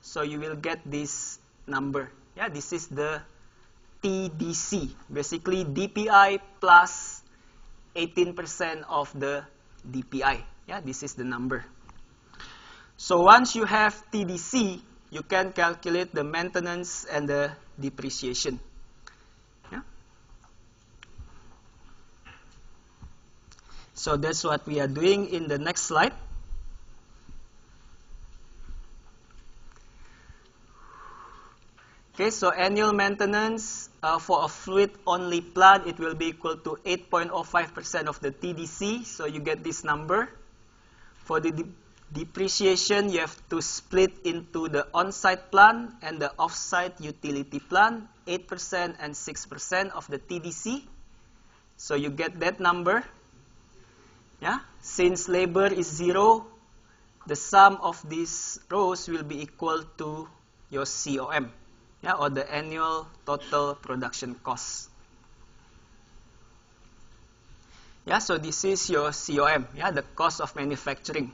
So you will get this number. Yeah, this is the TDC, basically DPI plus 18% of the DPI. Yeah, this is the number. So once you have TDC, you can calculate the maintenance and the depreciation. Yeah. So that's what we are doing in the next slide. Okay, so annual maintenance for a fluid-only plant, it will be equal to 8.05% of the TDC. So you get this number. For the depreciation, you have to split into the on-site plant and the off-site utility plant, 8% and 6% of the TDC. So you get that number. Yeah, since labor is 0, the sum of these rows will be equal to your COM. Yeah, or the annual total production cost. Yeah, so this is your COM, yeah, the cost of manufacturing.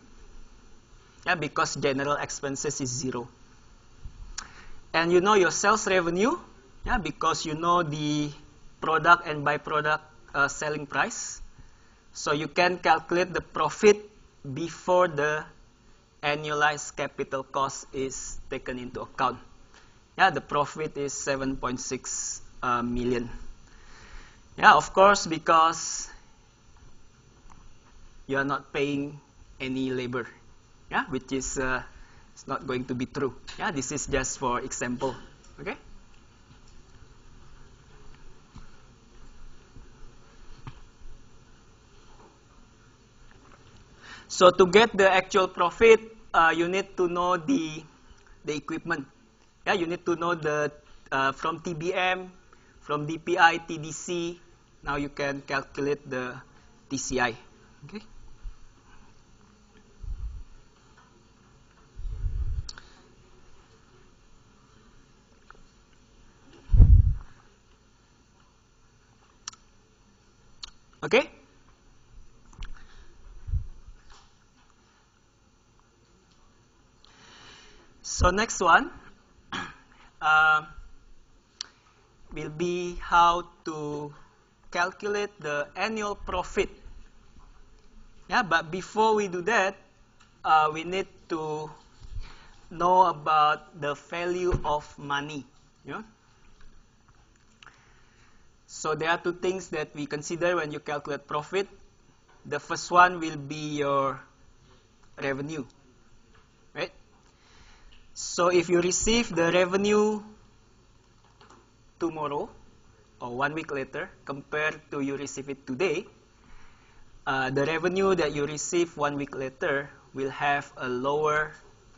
Yeah, because general expenses is 0. And you know your sales revenue, yeah, because you know the product and byproduct selling price. So you can calculate the profit before the annualized capital cost is taken into account. Yeah, the profit is 7.6 million. Yeah, of course, because you are not paying any labor. Yeah, which is it's not going to be true. Yeah, this is just for example. Okay. So to get the actual profit, you need to know the equipment. Yeah, you need to know the from TBM, from DPI, TDC. Now you can calculate the TCI. Okay. Okay? So next one will be how to calculate the annual profit. Yeah, but before we do that, we need to know about the value of money. Yeah? So there are two things that we consider when you calculate profit. The first one will be your revenue, right? So if you receive the revenue tomorrow or 1 week later compared to you receive it today, the revenue that you receive 1 week later will have a lower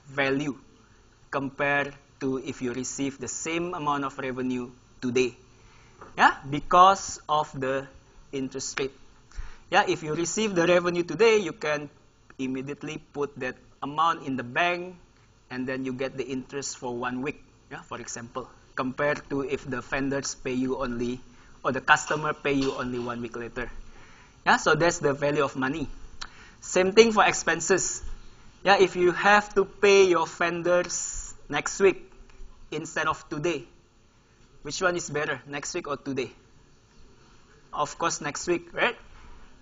value compared to if you receive the same amount of revenue today. Yeah, because of the interest rate. Yeah, if you receive the revenue today, you can immediately put that amount in the bank and then you get the interest for 1 week, yeah, for example, compared to if the vendors pay you only, or the customer pay you only 1 week later. Yeah, so that's the value of money. Same thing for expenses. Yeah, if you have to pay your vendors next week instead of today, which one is better, next week or today? Of course, next week, right?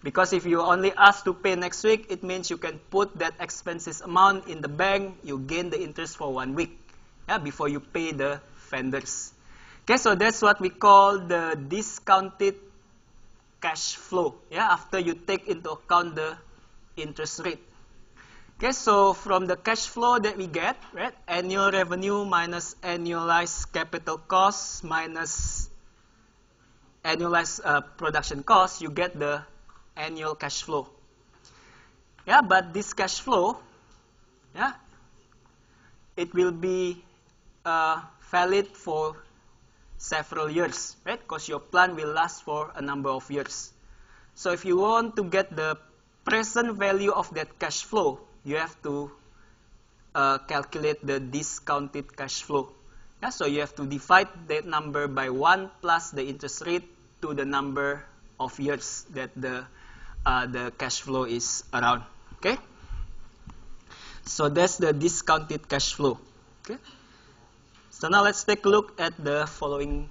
Because if you only ask to pay next week, it means you can put that expenses amount in the bank, you gain the interest for 1 week, yeah, before you pay the vendors. Okay, so that's what we call the discounted cash flow, yeah, after you take into account the interest rate. Okay, so from the cash flow that we get, right, annual revenue minus annualized capital costs minus annualized production costs, you get the annual cash flow. Yeah, but this cash flow, yeah, it will be valid for several years, right? Because your plan will last for a number of years. So if you want to get the present value of that cash flow, you have to calculate the discounted cash flow. Yeah, so you have to divide that number by 1 plus the interest rate to the number of years that the cash flow is around. Okay? So that's the discounted cash flow. Okay? So now let's take a look at the following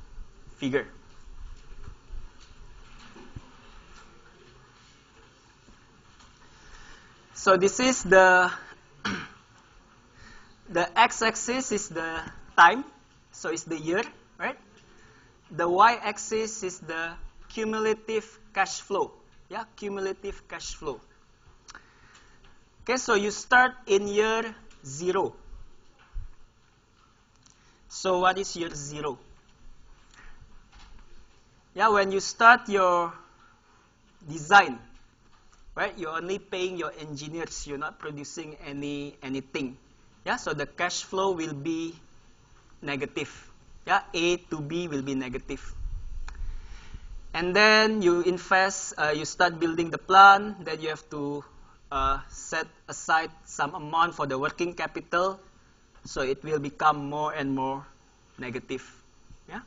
figure. So this is the x-axis is the time, so it's the year, right? The y-axis is the cumulative cash flow. Yeah, cumulative cash flow. Okay, so you start in year 0. So what is year 0? Yeah, when you start your design, right, you're only paying your engineers, you're not producing anything. Yeah, so the cash flow will be negative. Yeah, A to B will be negative. And then you invest, you start building the plant, then you have to set aside some amount for the working capital, so it will become more and more negative. Yeah.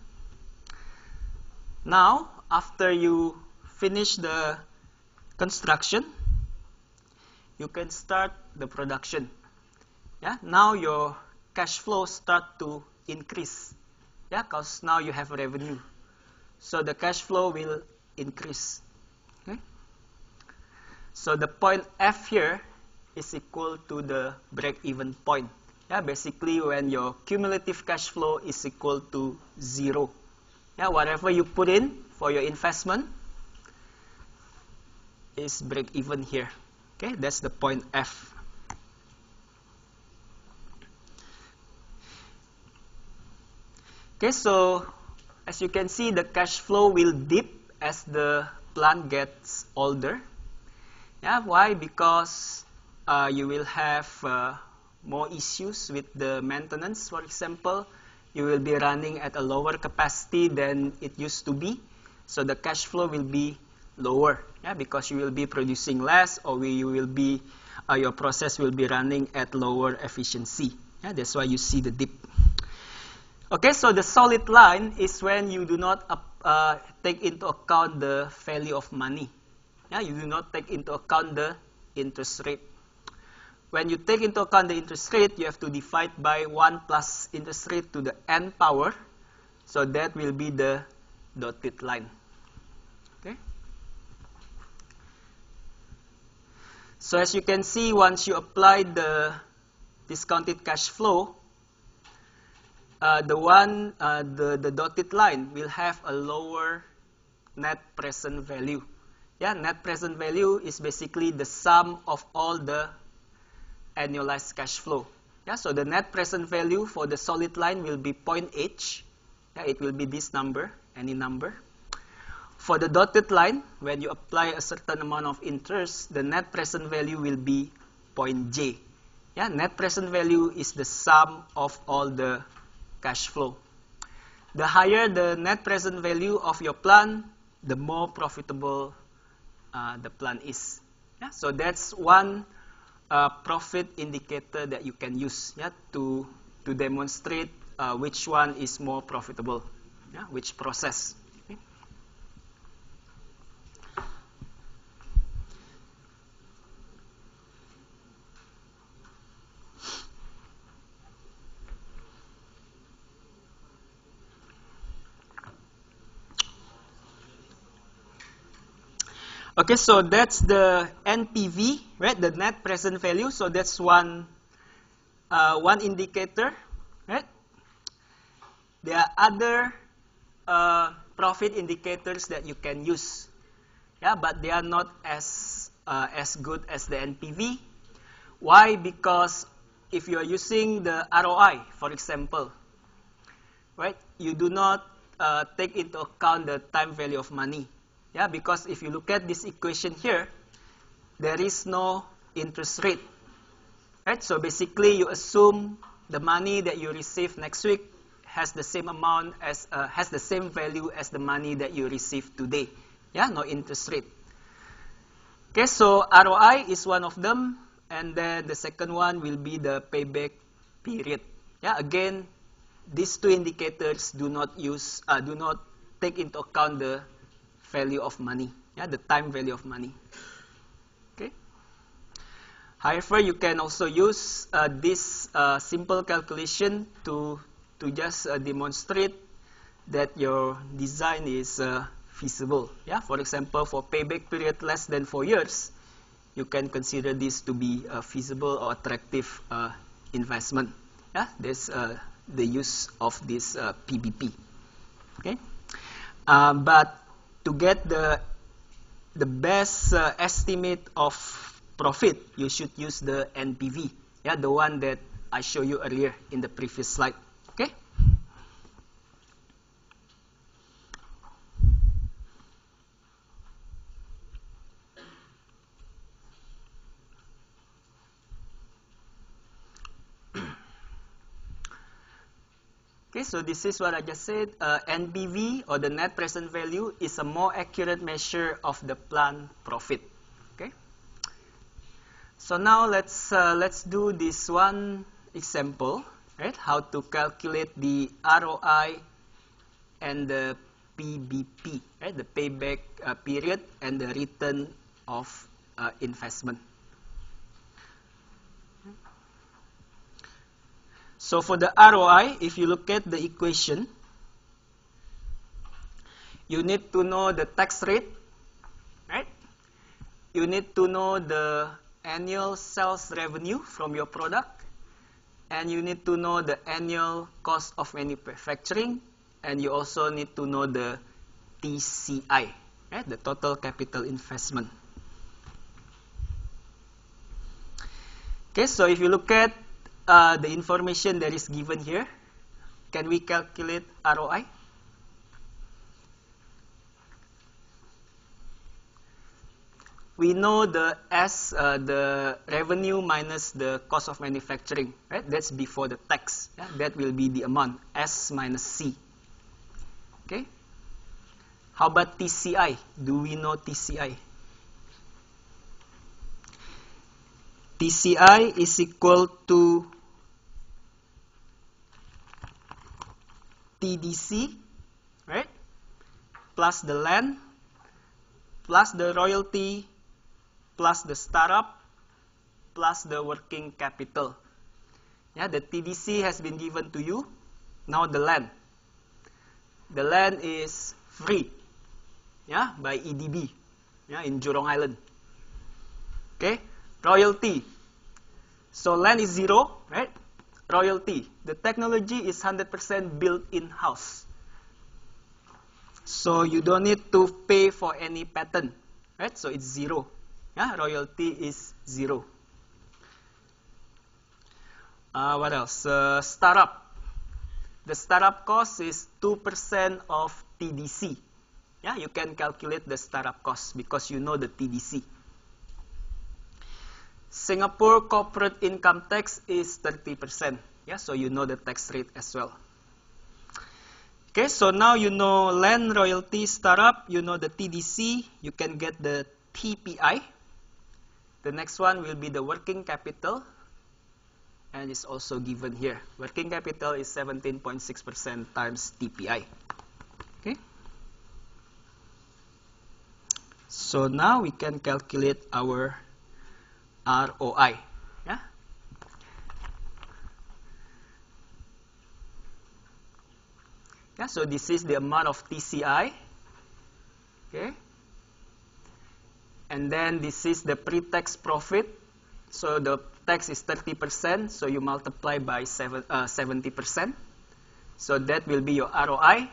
Now, after you finish the construction, you can start the production. Yeah. Now your cash flow start to increase. Yeah, because now you have revenue. So the cash flow will increase. Okay? So the point F here is equal to the break-even point. Yeah, basically when your cumulative cash flow is equal to 0. Yeah, whatever you put in for your investment is break-even here. Okay, that's the point F. Okay, so as you can see, the cash flow will dip as the plant gets older. Yeah, why? Because you will have more issues with the maintenance. For example, you will be running at a lower capacity than it used to be, so the cash flow will be lower. Yeah, because you will be producing less, or you will be your process will be running at lower efficiency. Yeah, that's why you see the dip. Okay, so the solid line is when you do not take into account the value of money. Yeah, you do not take into account the interest rate. When you take into account the interest rate, you have to divide by 1 plus interest rate to the n power. So that will be the dotted line. Okay. So as you can see, once you apply the discounted cash flow, the dotted line will have a lower net present value. Yeah, net present value is basically the sum of all the annualized cash flow. Yeah, so the net present value for the solid line will be point H. Yeah, it will be this number, any number. For the dotted line, when you apply a certain amount of interest, the net present value will be point J. Yeah, net present value is the sum of all the cash flow. The higher the net present value of your plant, the more profitable the plant is. Yeah, so that's one profit indicator that you can use, yeah, to demonstrate which one is more profitable, yeah, which process. Okay, so that's the NPV, right? The net present value. So that's one indicator, right? There are other profit indicators that you can use, yeah, but they are not as good as the NPV. Why? Because if you are using the ROI, for example, right, you do not take into account the time value of money. Yeah, because if you look at this equation here, there is no interest rate, right? So basically, you assume the money that you receive next week has the same amount as has the same value as the money that you receive today. Yeah, no interest rate. Okay, so ROI is one of them, and then the second one will be the payback period. Yeah, again, these two indicators do not take into account the value of money, yeah, the time value of money. Okay. However, you can also use this simple calculation to just demonstrate that your design is feasible. Yeah, for example, for payback period less than 4 years, you can consider this to be a feasible or attractive investment. Yeah, there's the use of this PBP. Okay, but to get the best estimate of profit, you should use the NPV, yeah, the one that I showed you earlier in the previous slide. Okay. Okay, so this is what I just said. NPV, or the net present value, is a more accurate measure of the plant profit. Okay. So now let's do this one example, right? How to calculate the ROI and the PBP, right? The payback period and the return of investment. So for the ROI, if you look at the equation, you need to know the tax rate, right? You need to know the annual sales revenue from your product, and you need to know the annual cost of manufacturing, and you also need to know the TCI, right? The total capital investment. Okay, so if you look at the information that is given here, can we calculate ROI? We know the the revenue minus the cost of manufacturing, right? That's before the tax. Yeah? That will be the amount, S minus C. Okay. How about TCI? Do we know TCI? TCI is equal to TDC, right? Plus the land plus the royalty, plus the startup, plus the working capital. Yeah, the TDC has been given to you. Now the land. The land is free, yeah, by EDB, yeah, in Jurong Island. Okay, royalty. So land is 0, right? Royalty. The technology is 100% built in-house. So you don't need to pay for any patent, right? So it's 0. Yeah, royalty is 0. What else? Startup. The startup cost is 2% of TDC. Yeah, you can calculate the startup cost because you know the TDC. Singapore corporate income tax is 30%. Yeah, so you know the tax rate as well. Okay, so now you know land, royalty, startup, you know the TDC, you can get the TPI. The next one will be the working capital, and it's also given here. Working capital is 17.6% times TPI. Okay. So now we can calculate our ROI. Yeah. Yeah, so this is the amount of TCI. Okay. And then this is the pre-tax profit. So the tax is 30%, so you multiply by 70%. So that will be your ROI.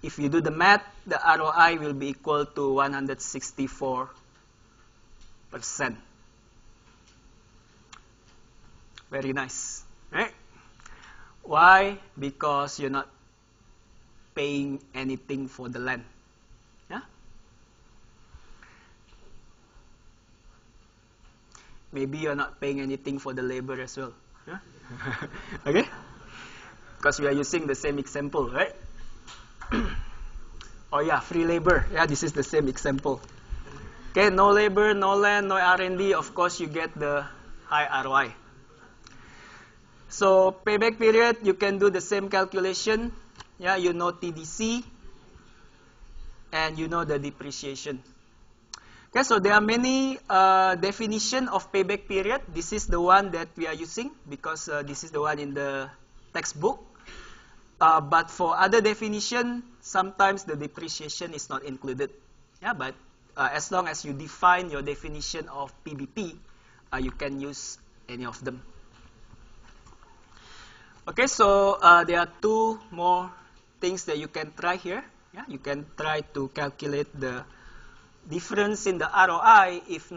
If you do the math, the ROI will be equal to 164%. Very nice, right? Why? Because you're not paying anything for the land. Yeah? Maybe you're not paying anything for the labor as well. Yeah? Okay? Because we are using the same example, right? Oh yeah, free labor. Yeah, this is the same example. Okay, no labor, no land, no R&D. Of course, you get the high ROI. So payback period, you can do the same calculation. Yeah, you know TDC, and you know the depreciation. Okay, so there are many definition of payback period. This is the one that we are using because this is the one in the textbook. But for other definition, sometimes the depreciation is not included. Yeah, but as long as you define your definition of PBP, you can use any of them. Okay, so there are two more things that you can try here. Yeah, you can try to calculate the difference in the ROI if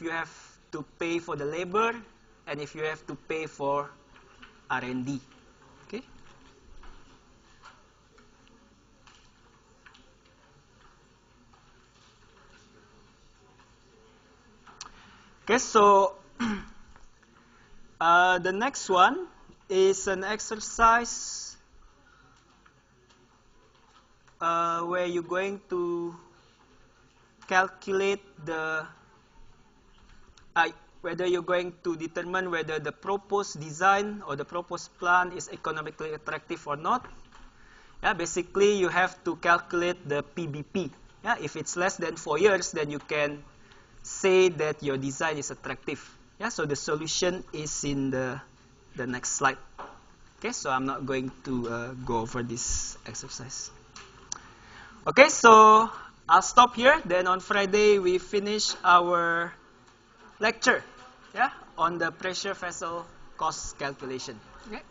you have to pay for the labor and if you have to pay for R&D. Okay. Okay, so the next one is an exercise where you're going to calculate the whether you're going to determine whether the proposed design or the proposed plan is economically attractive or not. Yeah, basically you have to calculate the PBP. Yeah, if it's less than 4 years, then you can say that your design is attractive. Yeah, so the solution is in the next slide. Okay, so I'm not going to go over this exercise. Okay, so I'll stop here. Then on Friday we finish our lecture, yeah, on the pressure vessel cost calculation. Okay.